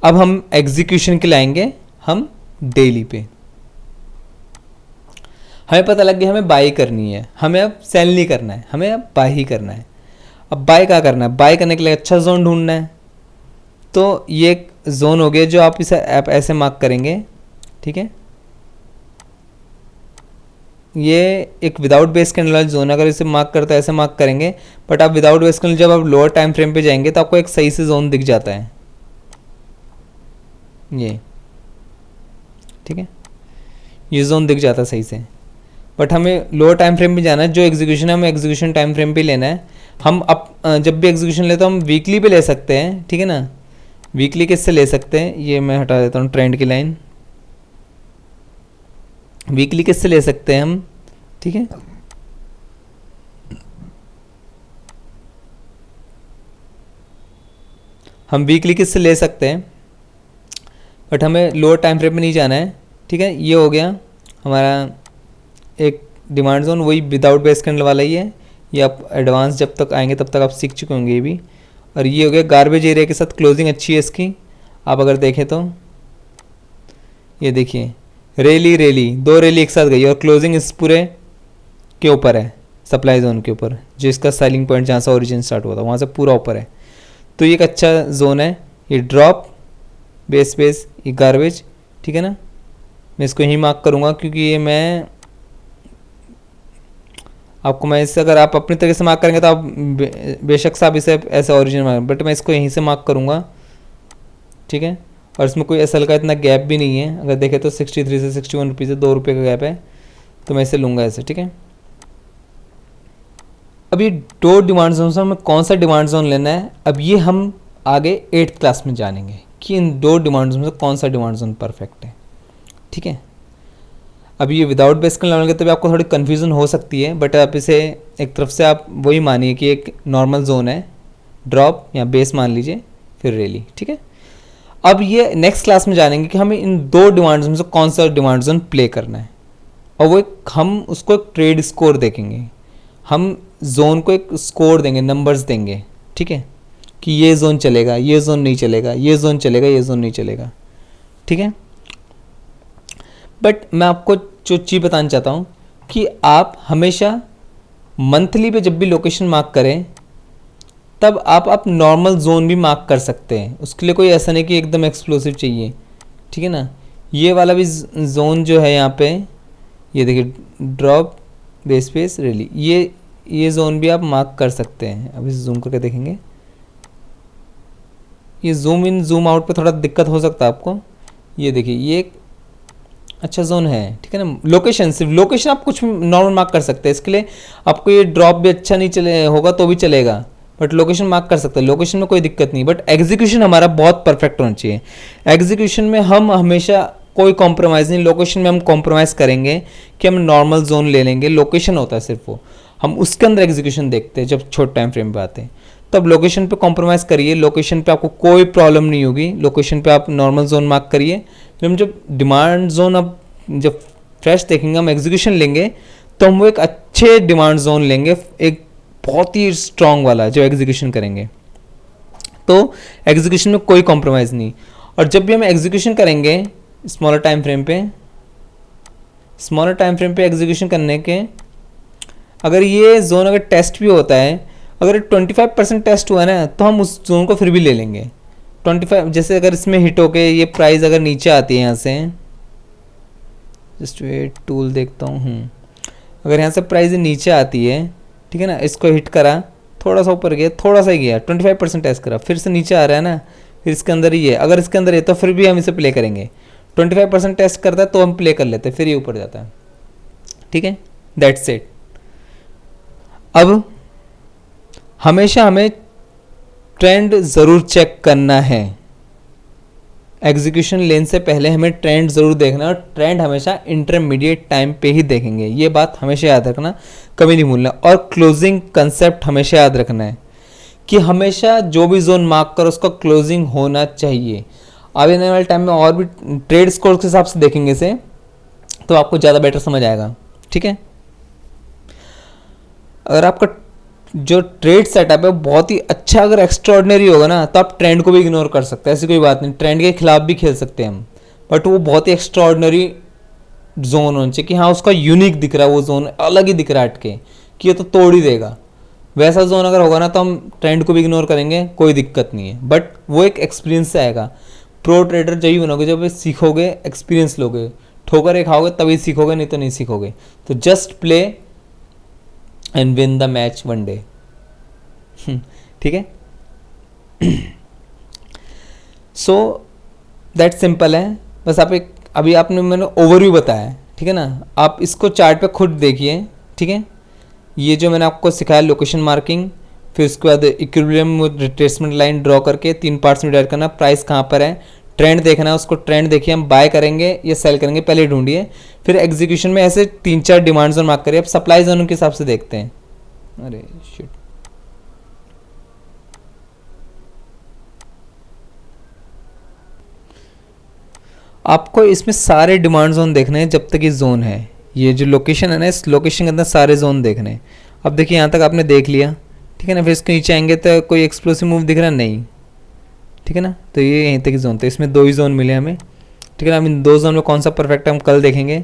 अब हम एग्जीक्यूशन के लाएंगे हम डेली पे, हमें पता लग गया हमें बाई करनी है, हमें अब सेल नहीं करना है, हमें अब बाई ही करना है। अब बाय क्या करना है, बाय करने के लिए अच्छा जोन ढूंढना है, तो ये एक जोन हो गया जो आप इसे ऐसे मार्क करेंगे, ठीक है। ये एक विदाउट बेस कैंडल वाला जोन, अगर इसे मार्क करते हैं ऐसे मार्क करेंगे, बट आप विदाउट बेस कैंडल जब आप लोअर टाइम फ्रेम पे जाएंगे तो आपको एक सही से जोन दिख जाता है, ये, ठीक है, ये जोन दिख जाता है सही से। बट हमें लोअर टाइम फ्रेम पे जाना है, जो एग्जीक्यूशन है हमें एग्जीक्यूशन टाइम फ्रेम पे लेना है। हम अब जब भी एग्जीक्यूशन लेते हैं हम वीकली पे ले सकते हैं, ठीक है ना। वीकली किससे ले सकते हैं, ये मैं हटा देता हूँ ट्रेंड की लाइन, वीकली किससे ले सकते हैं हम, ठीक है। हम वीकली किससे ले सकते हैं, बट हमें लोअर टाइम फ्रेम में नहीं जाना है, ठीक है। ये हो गया हमारा एक डिमांड जोन, वही विदाउट बेस कैंडल वाला ही है, ये आप एडवांस जब तक आएंगे तब तक आप सीख चुके होंगे ये भी। और ये हो गया गार्बेज एरिया के साथ क्लोजिंग अच्छी है इसकी, आप अगर देखें तो ये देखिए रैली रैली, 2 रैली एक साथ गई और क्लोजिंग इस पूरे के ऊपर है, सप्लाई जोन के ऊपर, जो इसका सेलिंग पॉइंट जहाँ से ओरिजिन स्टार्ट हुआ था वहाँ से पूरा ऊपर है, तो ये एक अच्छा जोन है। ये ड्रॉप बेस बेस, ये गार्बेज, ठीक है ना। मैं इसको यहीं मार्क करूँगा क्योंकि ये मैं आपको, मैं इससे अगर आप अपनी तरीके से मार्क करेंगे तो आप बेशक से आप इसे ऐसे ओरिजिनल मार्क, बट मैं इसको यहीं से मार्क करूँगा, ठीक है। और इसमें कोई एसएल का इतना गैप भी नहीं है, अगर देखें तो 63 से 61 रुपीज़ है, 2 रुपये का गैप है, तो मैं इसे लूँगा ऐसे, ठीक है। अब ये 2 डिमांड जोन से हमें कौन सा डिमांड जोन लेना है, अब ये हम आगे 8th क्लास में जानेंगे कि इन 2 डिमांड जोन से कौन सा डिमांड जोन परफेक्ट है, ठीक है। अब ये विदाउट बेस कैंडल लगाएंगे तभी आपको थोड़ी कन्फ्यूजन हो सकती है, बट आप इसे एक तरफ से आप वही मानिए कि एक नॉर्मल जोन है, ड्रॉप या बेस मान लीजिए, फिर रैली, ठीक है। अब ये नेक्स्ट क्लास में जानेंगे कि हमें इन 2 डिमांड जोन से कौन सा डिमांड जोन प्ले करना है, और वो हम उसको एक ट्रेड स्कोर देखेंगे, हम जोन को एक स्कोर देंगे, नंबर्स देंगे, ठीक है, कि ये जोन चलेगा, ये जोन नहीं चलेगा, ये जोन चलेगा, ये जोन नहीं चलेगा, ठीक है। बट मैं आपको जो चीज़ बताना चाहता हूँ कि आप हमेशा मंथली पे जब भी लोकेशन मार्क करें तब आप नॉर्मल जोन भी मार्क कर सकते हैं। उसके लिए कोई ऐसा नहीं कि एकदम एक्सप्लोसिव चाहिए, ठीक है ना। ये वाला भी जोन जो है यहाँ पे, ये देखिए ड्रॉप बेस पेस रैली, ये जोन भी आप मार्क कर सकते हैं। अभी जूम करके देखेंगे, ये जूम इन जूम आउट पे थोड़ा दिक्कत हो सकता है आपको। ये देखिए ये एक अच्छा जोन है, ठीक है ना। लोकेशन, सिर्फ लोकेशन आप कुछ नॉर्मल मार्क कर सकते हैं। इसके लिए आपको ये ड्रॉप भी अच्छा नहीं चले होगा तो भी चलेगा, बट लोकेशन मार्क कर सकते हैं, लोकेशन में कोई दिक्कत नहीं। बट एग्जीक्यूशन हमारा बहुत परफेक्ट होना चाहिए। एग्जीक्यूशन में हम हमेशा कोई कॉम्प्रोमाइज़ नहीं, लोकेशन में हम कॉम्प्रोमाइज़ करेंगे कि हम नॉर्मल जोन ले लेंगे, लोकेशन होता है सिर्फ वो, हम उसके अंदर एग्जीक्यूशन देखते हैं जब छोटे टाइम फ्रेम पे आते हैं। तब लोकेशन पे कॉम्प्रोमाइज़ करिए, लोकेशन पे आपको कोई प्रॉब्लम नहीं होगी। लोकेशन पे आप नॉर्मल जोन मार्क करिए। हम जब डिमांड जोन, अब जब फ्रेश देखेंगे, हम एग्जीक्यूशन लेंगे तो हम वो एक अच्छे डिमांड जोन लेंगे, एक बहुत ही स्ट्रॉन्ग वाला जो एग्जीक्यूशन करेंगे। तो एग्जीक्यूशन में कोई कॉम्प्रोमाइज़ नहीं। और जब भी हम एग्जीक्यूशन करेंगे स्मॉलर टाइम फ्रेम पे एग्जीक्यूशन करने के, अगर ये जोन अगर टेस्ट भी होता है, अगर 25% टेस्ट हुआ है ना, तो हम उस जोन को फिर भी ले लेंगे। 25 जैसे अगर इसमें हिट होके ये प्राइस अगर नीचे आती है यहाँ से, जस्ट वेट टूल देखता हूँ, अगर यहाँ से प्राइस नीचे आती है, ठीक है ना, इसको हिट करा, थोड़ा सा ऊपर गया, थोड़ा सा ही गया, 25% टेस्ट करा, फिर से नीचे आ रहा है ना, फिर इसके अंदर ही है, अगर इसके अंदर है तो फिर भी हम इसे प्ले करेंगे। 25% टेस्ट करता है तो हम प्ले कर लेते हैं, फिर ये ऊपर जाता है, ठीक है। That's it. अब हमेशा हमें ट्रेंड ज़रूर चेक करना है। एग्जीक्यूशन लेने से पहले हमें ट्रेंड ज़रूर देखना है, और ट्रेंड हमेशा इंटरमीडिएट टाइम पे ही देखेंगे। ये बात हमेशा याद रखना, कभी नहीं भूलना। और क्लोजिंग कंसेप्ट हमेशा याद रखना है कि हमेशा जो भी जोन मार्क करो उसका क्लोजिंग होना चाहिए। आने वाले टाइम में और भी ट्रेड स्कोर के हिसाब से देखेंगे इसे, तो आपको ज़्यादा बेटर समझ आएगा, ठीक है। अगर आपका जो ट्रेड सेटअप है बहुत ही अच्छा, अगर एक्स्ट्रॉर्डिनरी होगा ना, तो आप ट्रेंड को भी इग्नोर कर सकते हैं, ऐसी कोई बात नहीं। ट्रेंड के खिलाफ भी खेल सकते हैं हम, बट वो बहुत ही एक्स्ट्रॉर्डिनरी जोन होना चाहिए कि हाँ उसका यूनिक दिख रहा है, वो जोन अलग ही दिख रहा है हटके, कि ये तो तोड़ ही देगा। वैसा जोन अगर होगा ना तो हम ट्रेंड को भी इग्नोर करेंगे, कोई दिक्कत नहीं है। बट वो एक एक्सपीरियंस से आएगा। प्रो ट्रेडर जब ही बनोगे जब सीखोगे, एक्सपीरियंस लोगे, ठोकर खाओगे तभी सीखोगे, नहीं तो नहीं सीखोगे। तो just play and win the match one day, ठीक है। सो दैट सिंपल है। बस आप एक, अभी आपने मैंने ओवरव्यू बताया, ठीक है ना। आप इसको चार्ट पे खुद देखिए, ठीक है। ये जो मैंने आपको सिखाया लोकेशन मार्किंग, फिर उसके बाद इक्विलिब्रियम रिट्रेसमेंट लाइन ड्रॉ करके 3 पार्ट्स में डिवाइड करना, प्राइस कहाँ पर है, ट्रेंड देखना है, उसको ट्रेंड देखिए, हम बाय करेंगे या सेल करेंगे पहले ढूंढिए, फिर एग्जीक्यूशन में ऐसे 3-4 डिमांड जोन मार्क करिए। अब सप्लाई जोन के हिसाब से देखते हैं। अरे शिट, आपको इसमें सारे डिमांड जोन देखने हैं जब तक ये जोन है। ये जो लोकेशन है ना, इस लोकेशन के अंदर सारे जोन देखने हैं। अब देखिए यहाँ तक आपने देख लिया, ठीक है ना। फिर इसके नीचे आएंगे तो कोई एक्सप्लोसिव मूव दिख रहा नहीं, ठीक है ना। तो ये यहीं तक ही जोन था, इसमें 2 ही जोन मिले हमें, ठीक है ना। हम इन 2 जोन में कौन सा परफेक्ट है हम कल देखेंगे,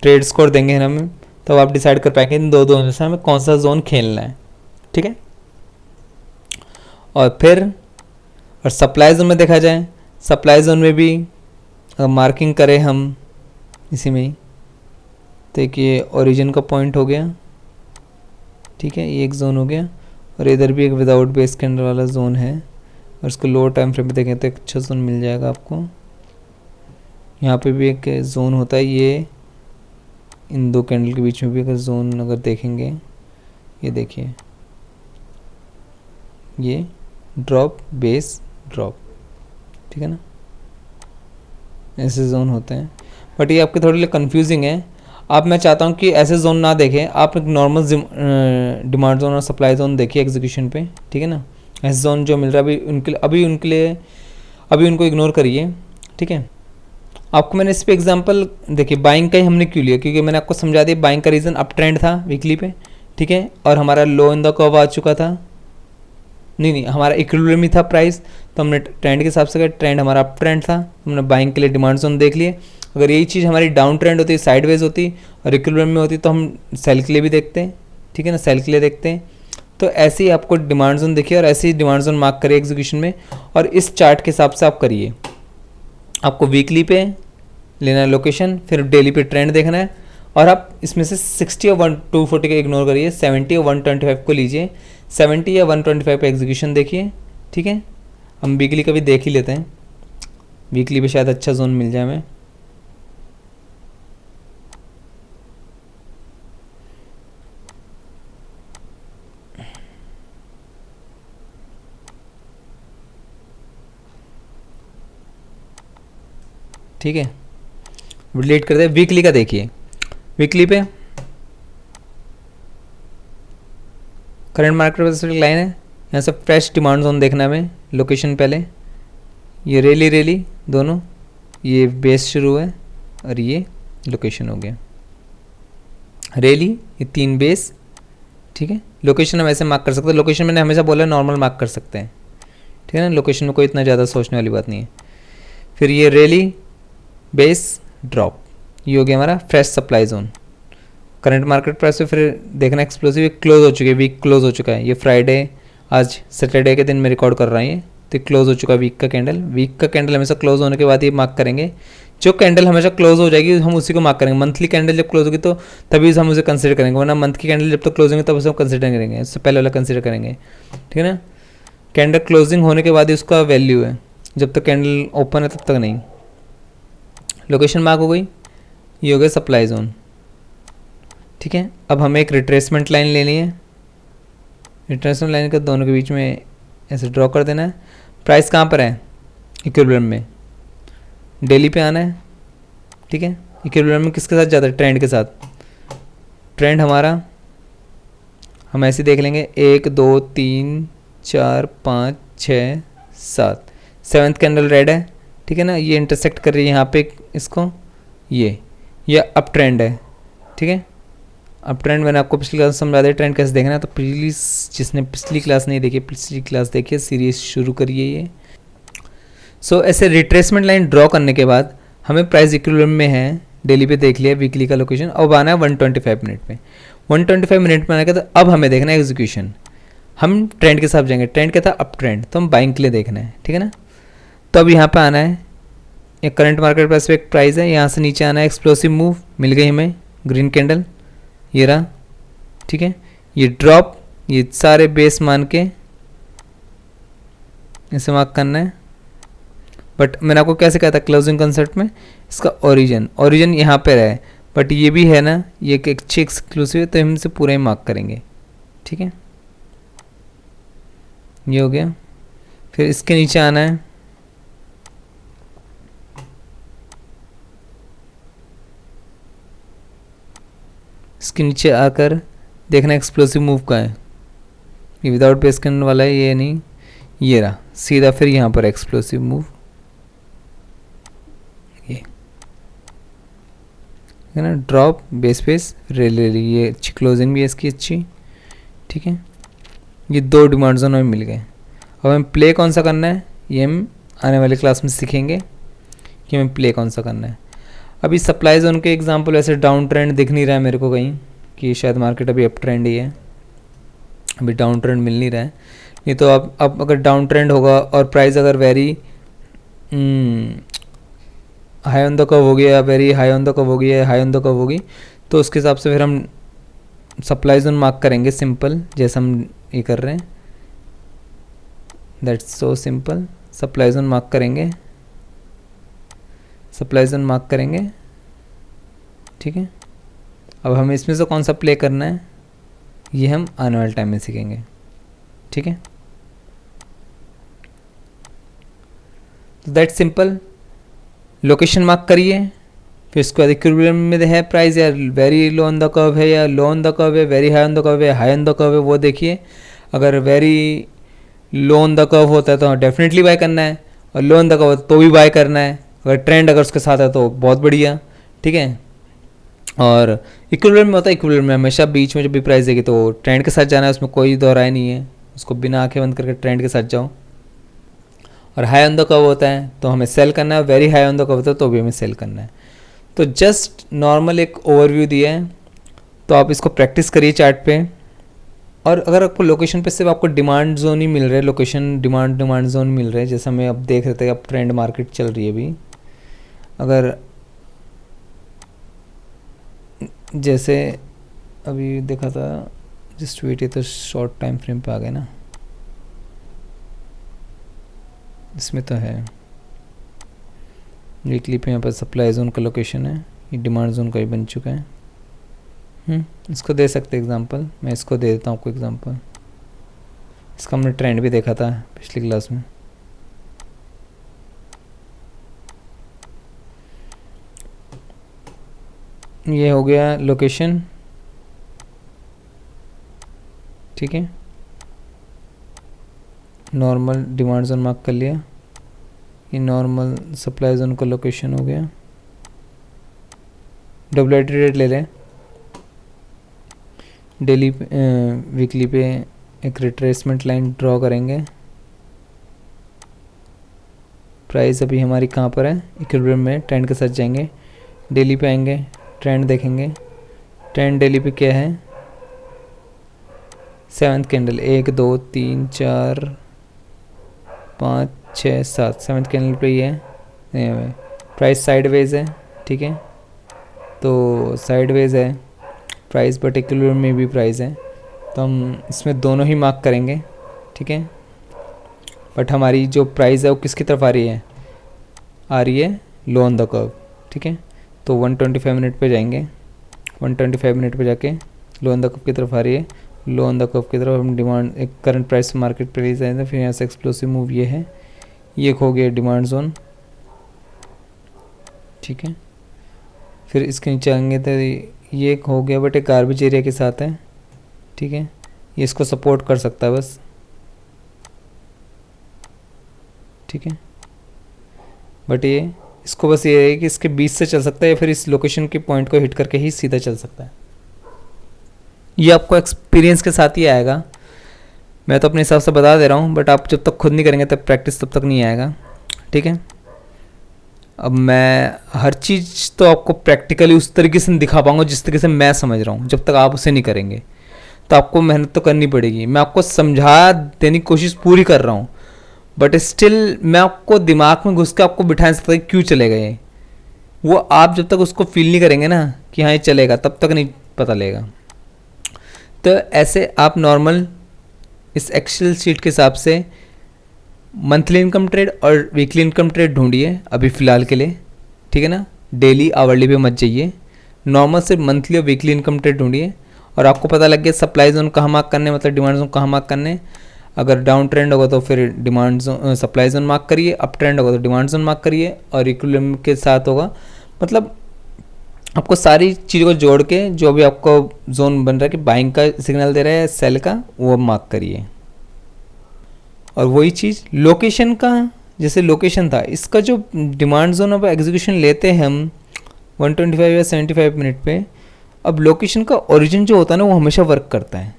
ट्रेड स्कोर देंगे हमें, तब तो आप डिसाइड कर पाएंगे इन 2 जोन में से हमें कौन सा जोन खेलना है, ठीक है। और फिर और सप्लाई जोन में देखा जाए, सप्लाई जोन में भी अगर मार्किंग करें हम इसी में ही, तो एक ये ओरिजिन का पॉइंट हो गया, ठीक है, ये एक जोन हो गया। और इधर भी एक विदाउट बेस कैंडल वाला जोन है, और इसको लो टाइम फ्रेम पे देखें तो एक अच्छा जोन मिल जाएगा आपको। यहाँ पे भी एक जोन होता है, ये इन 2 कैंडल के बीच में भी अगर जोन अगर देखेंगे, ये देखिए ये ड्रॉप बेस ड्रॉप, ठीक है ना, ऐसे जोन होते हैं। बट ये आपके थोड़े लिए कंफ्यूजिंग है। आप, मैं चाहता हूँ कि ऐसे जोन ना देखें, आप एक नॉर्मल डिमांड जोन और सप्लाई जोन देखिए एग्जीक्यूशन पे, ठीक है ना। ऐसे जोन जो मिल रहा है अभी उनके लिए अभी उनको इग्नोर करिए, ठीक है। आपको मैंने इस पे एग्जांपल देखिए, बाइंग का ही हमने क्यों लिया, क्योंकि मैंने आपको समझा दिया बाइंग का रीज़न अप ट्रेंड था वीकली पे, ठीक है, और हमारा लो इन द कर्व आ चुका था, नहीं हमारा इक्विलिब्रियम ही था प्राइस, तो हमने ट्रेंड के हिसाब से, ट्रेंड हमारा अप ट्रेंड था, हमने बाइंग के लिए डिमांड जोन देख लिए। अगर यही चीज़ हमारी डाउन ट्रेंड होती, साइडवेज होती और इक्विलिब्रियम में होती तो हम सेल के लिए भी देखते हैं, ठीक है ना, सेल के लिए देखते हैं। तो ऐसे ही आपको डिमांड जोन देखिए और ऐसे ही डिमांड जोन मार्क करिए एग्जीक्यूशन में, और इस चार्ट के हिसाब से आप करिए। आपको वीकली पे लेना है लोकेशन, फिर डेली पे ट्रेंड देखना है, और आप इसमें से 60 और 240 को इग्नोर करिए, 70 और 125 को लीजिए, 70 या 125 पे एग्जीक्यूशन देखिए, ठीक है। हम वीकली का भी देख ही लेते हैं, वीकली पे शायद अच्छा जोन मिल जाए हमें। ठीक है, डिलीट कर दे। वीकली का देखिए, वीकली पे करंट मार्केट लाइन है, यहाँ से फ्रेश डिमांड जोन देखना है हमें। लोकेशन पहले ये रेली दोनों, ये बेस शुरू है और ये लोकेशन हो गया रेली, ये 3 बेस, ठीक है। लोकेशन हम ऐसे मार्क कर सकते हैं, लोकेशन मैंने हमेशा बोला नॉर्मल मार्क कर सकते हैं, ठीक है ना, लोकेशन में कोई इतना ज़्यादा सोचने वाली बात नहीं है। फिर ये रेली बेस ड्रॉप, ये हो गया हमारा fresh supply zone. Current market price पे फिर देखना एक्सप्लोसिव क्लोज हो चुकी है, वीक क्लोज हो चुका है। ये फ्राइडे, आज सैटरडे के दिन में रिकॉर्ड कर रहा है, तो क्लोज हो चुका है वीक का कैंडल। वीक का कैंडल हमेशा क्लोज होने के बाद ये मार्क करेंगे। जो कैंडल हमेशा क्लोज हो जाएगी हम उसी को मार्क करेंगे। मंथली कैंडल जब क्लोज होगी तो तभी हम उसे कंसिडर करेंगे, वरना मंथ की कैंडल जब तक क्लोज होंगे तब उसे हम कंसिडर करेंगे, इससे पहले वाला कंसिडर करेंगे, ठीक है ना। कैंडल क्लोजिंग होने के बाद ही उसका वैल्यू है, जब तक कैंडल ओपन है तब तक नहीं। लोकेशन मार्क हो गई, ये हो गया सप्लाई जोन, ठीक है। अब हमें एक रिट्रेसमेंट लाइन लेनी है, रिट्रेसमेंट लाइन का दोनों के बीच में ऐसे ड्रॉ कर देना है। प्राइस कहाँ पर है, इक्विलिब्रियम में, डेली पे आना है, ठीक है। इक्विलिब्रियम में किसके साथ जाता है, ट्रेंड के साथ। ट्रेंड हमारा हम ऐसे देख लेंगे, 1 2 3 4 5 6 7, 7th कैंडल रेड है, ठीक है ना। ये इंटरसेक्ट कर रही है यहाँ पे इसको, ये अप ट्रेंड है, ठीक है। अप ट्रेंड मैंने आपको पिछली क्लास समझा दिया ट्रेंड कैसे देखना है, तो प्लीज़ जिसने पिछली क्लास नहीं देखी, पिछली क्लास देखिए, सीरीज शुरू करिए ये। सो ऐसे रिट्रेसमेंट लाइन ड्रॉ करने के बाद हमें प्राइस इक्विलिब्रियम में है, डेली पे देख लिया, वीकली का लोकेशन, अब आना है 125 मिनट पे। 125 मिनट में आने का तो अब हमें देखना है एग्जीक्यूशन। हम ट्रेंड के साथ जाएंगे, ट्रेंड क्या था, अप ट्रेंड, तो हम बाइंग के लिए देखना है, ठीक है ना। तो अब यहाँ पे आना है, एक करंट मार्केट प्राइस पे एक प्राइस है, यहाँ से नीचे आना है, एक्सप्लोसिव मूव मिल गई हमें, ग्रीन कैंडल ये रहा, ठीक है। ये ड्रॉप, ये सारे बेस मान के इसे मार्क करना है। बट मैंने आपको कैसे कहा था क्लोजिंग कंसेप्ट में, इसका ओरिजिन यहाँ पे रहा है, बट ये भी है ना, ये एक अच्छी एक्सक्लूसिव है, तो हम इसे पूरा ही मार्क करेंगे, ठीक है। ये हो गया। फिर इसके नीचे आना है, इसके नीचे आकर देखना एक्सप्लोसिव मूव का है, ये विदाउट बेस कैंडल वाला है, ये नहीं, ये रहा सीधा। फिर यहाँ पर एक्सप्लोसिव मूव, ये है ना, ड्रॉप बेस बेस रेली, ये अच्छी क्लोजिंग भी है इसकी अच्छी, ठीक है। ये 2 डिमांड जोन हमें मिल गए। अब हमें प्ले कौन सा करना है, ये हम आने वाले क्लास में सीखेंगे कि हमें प्ले कौन सा करना है। अभी सप्लाई जोन के एग्जांपल ऐसे डाउन ट्रेंड दिख नहीं रहा है मेरे को कहीं, कि शायद मार्केट अभी अप ट्रेंड ही है, अभी डाउन ट्रेंड मिल नहीं रहा है। नहीं तो अब अगर डाउन ट्रेंड होगा और प्राइस अगर very high on the curve हो गया, very high on the curve हो गया, हाई ऑन द कर्व होगी, तो उसके हिसाब से फिर हम सप्लाई जोन मार्क करेंगे, सिंपल जैसे हम ये कर रहे हैं, that's so simple. Supply zone mark करेंगे, सप्लाई जोन मार्क करेंगे, ठीक है। अब हमें इसमें से कौन सा प्ले करना है, ये हम आने वाले टाइम में सीखेंगे, ठीक है। तो दैट सिंपल, लोकेशन मार्क करिए, फिर इसके बाद इक्विलिब्रियम में है प्राइस, या very low on the curve है, या लो ऑन द कर्व है, very high on the curve है, हाई ऑन द कर्व है, वो देखिए। अगर very low on the curve होता है तो डेफिनेटली बाय करना है, और लो ऑन द कर्व तो भी बाय करना है। अगर ट्रेंड अगर उसके साथ है तो बहुत बढ़िया, ठीक है। और इक्विलिब्रियम में होता है, इक्विलिब्रियम में हमेशा बीच में जब भी प्राइस देगी तो ट्रेंड के साथ जाना है, उसमें कोई दोहराई नहीं है, उसको बिना आंखें बंद करके ट्रेंड के साथ जाओ। और हाई ऑन द कर्व होता है तो हमें सेल करना है, very high on the curve होता है तो भी हमें सेल करना है। तो जस्ट नॉर्मल एक ओवरव्यू दिया है, तो आप इसको प्रैक्टिस करिए चार्ट पे। और अगर आपको लोकेशन पे सिर्फ आपको डिमांड जोन ही मिल रहा है, लोकेशन डिमांड जोन मिल रहा है, जैसे हमें अब देख रहे थे अब ट्रेंड मार्केट चल रही है अभी, अगर जैसे अभी देखा था जस्ट वेट, ये तो शॉर्ट टाइम फ्रेम पे आ गए ना, इसमें तो है वीकली पे, यहाँ पर सप्लाई जोन का लोकेशन है, ये डिमांड जोन का ही बन चुका है। इसको दे सकते एग्जांपल, मैं इसको दे देता हूँ आपको एग्जांपल। इसका हमने ट्रेंड भी देखा था पिछली क्लास में। ये हो गया लोकेशन, ठीक है, नॉर्मल डिमांड जोन मार्क कर लिया, ये नॉर्मल सप्लाई जोन का लोकेशन हो गया। WIT रेट ले लें, डेली वीकली पे एक रिट्रेसमेंट लाइन ड्रॉ करेंगे। प्राइस अभी हमारी कहाँ पर है, इक्विलिब्रियम में, ट्रेंड के साथ जाएंगे, डेली पे आएंगे, ट्रेंड देखेंगे, ट्रेंड डेली पे क्या है, 7th कैंडल, 1 2 3 4 5 6 7, 7th कैंडल पे ही है। प्राइस साइडवेज है, ठीक है, तो साइडवेज है प्राइस, बट इक्विलिब्रियम में भी प्राइस है, तो हम इसमें दोनों ही मार्क करेंगे, ठीक है। बट हमारी जो प्राइस है वो किसकी तरफ आ रही है लो ऑन द कर्व, ठीक है। तो 125 मिनट पे जाएंगे, 125 मिनट पे जाके लो ऑन द कर्व की तरफ आ रही है, लो ऑन द कर्व की तरफ हम डिमांड एक करंट प्राइस मार्केट प्राइस आए थे, फिर यहाँ से एक्सप्लोसिव मूव ये है, ये हो गया डिमांड जोन, ठीक है। फिर इसके नीचे आएंगे तो ये हो गया, बट एक गार्बेज एरिया के साथ है, ठीक है, ये इसको सपोर्ट कर सकता है बस, ठीक है। बट ये इसको बस ये है कि इसके बीच से चल सकता है या फिर इस लोकेशन के पॉइंट को हिट करके ही सीधा चल सकता है। ये आपको एक्सपीरियंस के साथ ही आएगा, मैं तो अपने हिसाब से बता दे रहा हूँ, बट आप जब तक खुद नहीं करेंगे तब प्रैक्टिस तब तक नहीं आएगा, ठीक है। अब मैं हर चीज़ तो आपको प्रैक्टिकली उस तरीके से दिखा पाऊंगा जिस तरीके से मैं समझ रहा हूँ, जब तक आप उसे नहीं करेंगे तो आपको मेहनत तो करनी पड़ेगी। मैं आपको समझा देने की कोशिश पूरी कर रहा हूँ, बट स्टिल मैं आपको दिमाग में घुस के आपको बिठा सकता है क्यों चलेगा ये, वो आप जब तक उसको फील नहीं करेंगे ना कि हाँ ये चलेगा, तब तक नहीं पता लगेगा। तो ऐसे आप नॉर्मल इस एक्सेल शीट के हिसाब से मंथली इनकम ट्रेड और वीकली इनकम ट्रेड ढूंढिए अभी फ़िलहाल के लिए, ठीक है ना। डेली आवरली पे मत जाइए, नॉर्मल सिर्फ मंथली और वीकली इनकम ट्रेड ढूंढिए, और आपको पता लग गया सप्लाई जोन कहाँ मार्क करने, मतलब डिमांड जोन कहाँ मार्क करने। अगर डाउन ट्रेंड होगा तो फिर demand zone supply zone mark करिए, अप ट्रेंड होगा तो डिमांड जोन मार्क करिए, और इक्विलिब्रियम के साथ होगा, मतलब आपको सारी चीज़ों को जोड़ के जो भी आपको जोन बन रहा है कि बाइंग का सिग्नल दे रहा है सेल का, वो मार्क करिए। और वही चीज़ लोकेशन का, जैसे लोकेशन था इसका जो डिमांड जोन अब एग्जीक्यूशन लेते हैं हम 125 या 75 मिनट पे, अब लोकेशन का ओरिजिन जो होता है ना वो हमेशा वर्क करता है,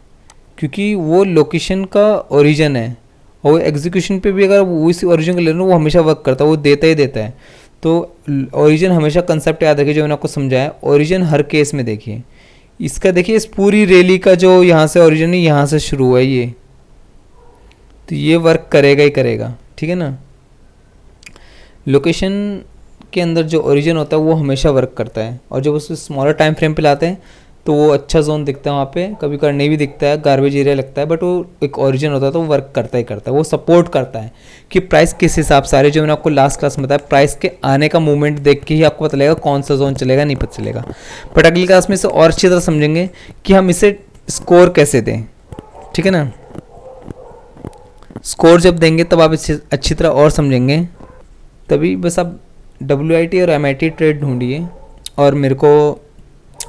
क्योंकि वो लोकेशन का ओरिजिन है, और वो एग्जीक्यूशन पे भी अगर वो इसी ओरिजिन का ले लो वो हमेशा वर्क करता है, वो देता ही देता है। तो ओरिजिन हमेशा कंसेप्ट याद रखिए जो मैंने आपको समझाया, ओरिजिन हर केस में देखिए। इसका देखिए इस पूरी रैली का जो यहाँ से ओरिजिन है, यहाँ से शुरू हुआ है ये, तो ये वर्क करेगा ही करेगा, ठीक है ना। लोकेशन के अंदर जो ओरिजिन होता है वो हमेशा वर्क करता है, और जब उसे स्मॉलर टाइम फ्रेम पे लाते हैं तो वो अच्छा जोन दिखता है, वहाँ पे कभी कभी नहीं भी दिखता है, गार्बेज एरिया लगता है, बट वो एक ओरिजिन होता है तो वो वर्क करता ही करता है, वो सपोर्ट करता है कि प्राइस किस हिसाब से आ रही है। जो मैंने आपको लास्ट क्लास में बताया, प्राइस के आने का मूवमेंट देख के ही आपको पता लगेगा कौन सा जोन चलेगा, नहीं पता चलेगा। बट अगली क्लास में इसे और अच्छी तरह समझेंगे कि हम इसे स्कोर कैसे दें, ठीक है ना। स्कोर जब देंगे तब आप इसे अच्छी तरह और समझेंगे, तभी बस आप WIT और MIT ट्रेड ढूंढिए, और मेरे को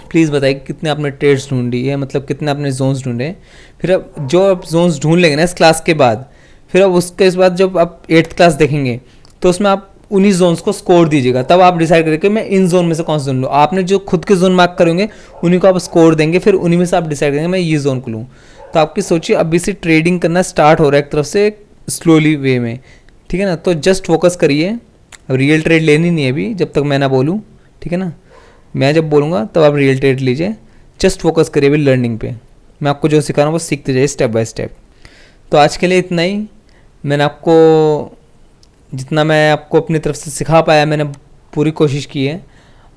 प्लीज़ बताइए कितने आपने ट्रेड्स ढूंढी है, मतलब कितने आपने जोन्स ढूंढे। फिर अब जो आप जोन्स ढूंढ लेंगे ना इस क्लास के बाद, फिर अब उसके इस बाद जब आप 8th क्लास देखेंगे तो उसमें आप उन्हीं जोन्स को स्कोर दीजिएगा, तब आप डिसाइड करेंगे कि मैं इन जोन में से कौन सा जोन लूँ। आपने जो खुद के जोन मार्क करेंगे उन्हीं को आप स्कोर देंगे, फिर उन्हीं में से आप डिसाइड करेंगे मैं ये जोन को लूँ। तो आपकी सोचिए अभी से ट्रेडिंग करना स्टार्ट हो रहा है एक तरफ से स्लोली वे में, ठीक है ना। तो जस्ट फोकस करिए, अब रियल ट्रेड लेनी नहीं है अभी जब तक मैं ना बोलूँ, ठीक है ना। मैं जब बोलूँगा तब आप रियल ट्रेड लीजिए, जस्ट फोकस करिए अभी लर्निंग पे। मैं आपको जो सिखा रहा हूँ वो सीखते जाइए स्टेप बाय स्टेप। तो आज के लिए इतना ही। मैंने आपको जितना मैं आपको अपनी तरफ से सिखा पाया मैंने पूरी कोशिश की है।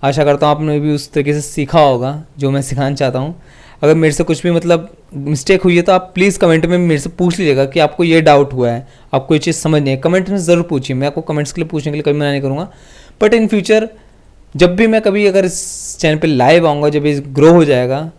आशा करता हूँ आपने भी उस तरीके से सीखा होगा जो मैं सिखाना चाहता हूँ। अगर मेरे से कुछ भी मतलब मिस्टेक हुई है तो आप प्लीज़ कमेंट में मेरे से पूछ लीजिएगा कि आपको ये डाउट हुआ है, आपको ये चीज़ समझ नहीं है। कमेंट में ज़रूर पूछिए, मैं आपको कमेंट्स के लिए पूछने के लिए कभी मना नहीं करूँगा। बट इन फ्यूचर जब भी मैं कभी अगर इस चैनल पे लाइव आऊँगा, जब ये ग्रो हो जाएगा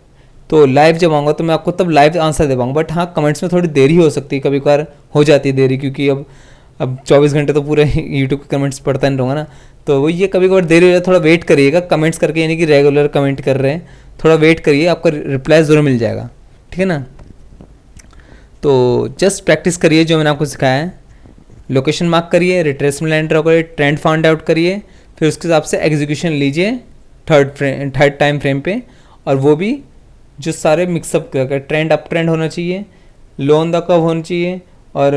तो लाइव जब आऊँगा तो मैं आपको तब लाइव आंसर दे पाऊँगा। बट हाँ, कमेंट्स में थोड़ी देरी हो सकती है, कभी कभार हो जाती है देरी, क्योंकि अब 24 घंटे तो पूरे यूट्यूब के कमेंट्स पढ़ता नहीं रहूँगा ना। तो वो ये कभी कभार देरी हो जाए, थोड़ा वेट करिएगा कमेंट्स करके, यानी कि रेगुलर कमेंट कर रहे हैं, थोड़ा वेट करिए, आपका रिप्लाई ज़रूर मिल जाएगा, ठीक है ना। तो जस्ट प्रैक्टिस करिए जो मैंने आपको सिखाया है। लोकेशन मार्क करिए, रिट्रेसमेंट लाइन ड्रॉ करिए, ट्रेंड फाइंड आउट करिए, फिर उसके हिसाब से एग्जीक्यूशन लीजिए थर्ड टाइम फ्रेम पे। और वो भी जो सारे मिक्सअप कर, ट्रेंड अप ट्रेंड होना चाहिए, लो ऑन द कर्व होना चाहिए, और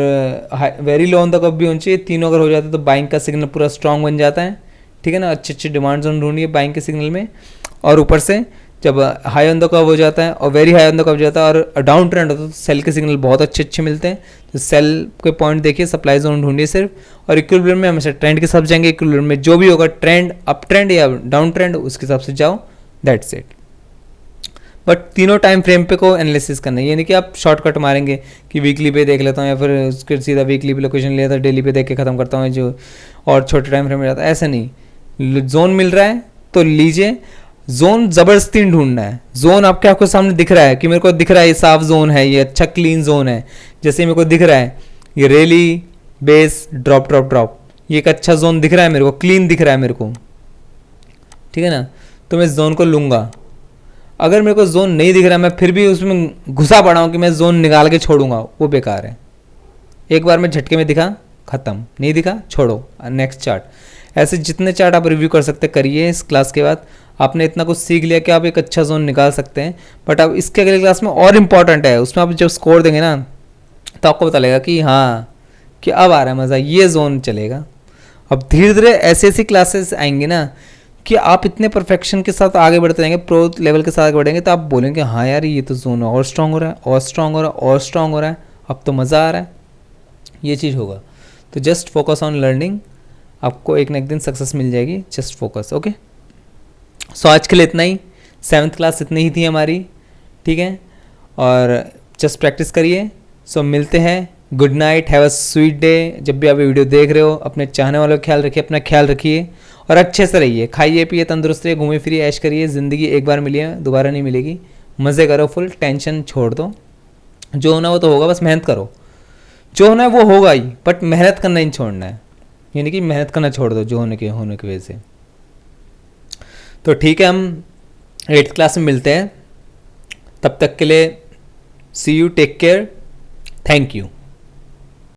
very low on the curve भी होना चाहिए। तीनों अगर हो जाते तो बाइंग का सिग्नल पूरा स्ट्रांग बन जाता है, ठीक है ना। अच्छे अच्छे डिमांड जोन ढूंढिए बाइंग के सिग्नल में। और ऊपर से जब हाई ऑन द कर्व हो जाता है और very high on the curve हो जाता है और डाउन ट्रेंड होता है तो सेल के सिग्नल बहुत अच्छे अच्छे मिलते हैं। तो सेल के पॉइंट देखिए, सप्लाई जोन ढूंढिए सिर्फ, और इक्विलिब्रियम में हमेशा ट्रेंड के साथ जाएंगे। इक्विलिब्रियम में जो भी होगा, ट्रेंड अप ट्रेंड या डाउन ट्रेंड, उसके हिसाब से जाओ, दैट्स इट। बट तीनों टाइम फ्रेम पे को एनालिसिस करना है, यानी कि आप शॉर्टकट मारेंगे कि वीकली पे देख लेता हूँ या फिर उसके सीधा वीकली पे लोकेशन लिया था डेली पे देख के ख़त्म करता हूँ जो, और छोटे टाइम फ्रेम में जाता है, ऐसा नहीं। जोन मिल रहा है तो लीजिए, जोन ज़बरदस्ती ढूंढना है। जोन आपके आपको सामने दिख रहा है कि मेरे को दिख रहा है ये साफ जोन है, ये अच्छा क्लीन जोन है, जैसे मेरे को दिख रहा है ये रेली बेस ड्रॉप ड्रॉप ड्रॉप, ये एक अच्छा जोन दिख रहा है मेरे को, क्लीन दिख रहा है मेरे को, ठीक है ना। तो मैं इस जोन को लूँगा। अगर मेरे को जोन नहीं दिख रहा, मैं फिर भी उसमें घुसा पड़ा हूँ कि मैं जोन निकाल के छोड़ूंगा, वो बेकार है। एक बार में झटके में दिखा, ख़त्म, नहीं दिखा छोड़ो, नेक्स्ट चार्ट। ऐसे जितने चार्ट आप रिव्यू कर सकते करिए इस क्लास के बाद। आपने इतना कुछ सीख लिया कि आप एक अच्छा जोन निकाल सकते हैं। बट अब इसके अगले क्लास में और इम्पॉर्टेंट है, उसमें आप जब स्कोर देंगे ना तो आपको पता लगेगा कि हाँ, कि अब आ रहा है मज़ा, ये जोन चलेगा। अब धीरे धीरे ऐसी ऐसी क्लासेस आएंगी ना कि आप इतने परफेक्शन के साथ आगे बढ़ते जाएंगे, प्रो लेवल के साथ आगे बढ़ेंगे, तो आप बोलेंगे हाँ यार ये तो जोन और स्ट्रांग हो रहा है, और स्ट्रांग हो रहा है, और स्ट्रांग हो रहा है, अब तो मज़ा आ रहा है, ये चीज़ होगा। तो जस्ट फोकस ऑन लर्निंग, आपको एक ना एक दिन सक्सेस मिल जाएगी, जस्ट फोकस। ओके, सो आज के लिए इतना ही, 7th क्लास इतनी ही थी हमारी, ठीक है। और जस्ट प्रैक्टिस करिए। सो मिलते हैं, good night, have a sweet day. जब भी आप वीडियो देख रहे हो अपने चाहने वालों का ख्याल रखिए, अपना ख्याल रखिए और अच्छे से रहिए, खाइए पिए तंदुरुस्त रहिए, घूमिए फिरिए, ऐश करिए। ज़िंदगी एक बार मिली है, दोबारा नहीं मिलेगी। मज़े करो फुल, टेंशन छोड़ दो, जो होना वो तो होगा, बस मेहनत करो। जो होना है वो होगा ही, बट मेहनत करना नहीं छोड़ना है, यानी कि मेहनत करना छोड़ दो जो होने की वजह से। तो ठीक है, हम 8th क्लास में मिलते हैं, तब तक के लिए see you, take care, thank you.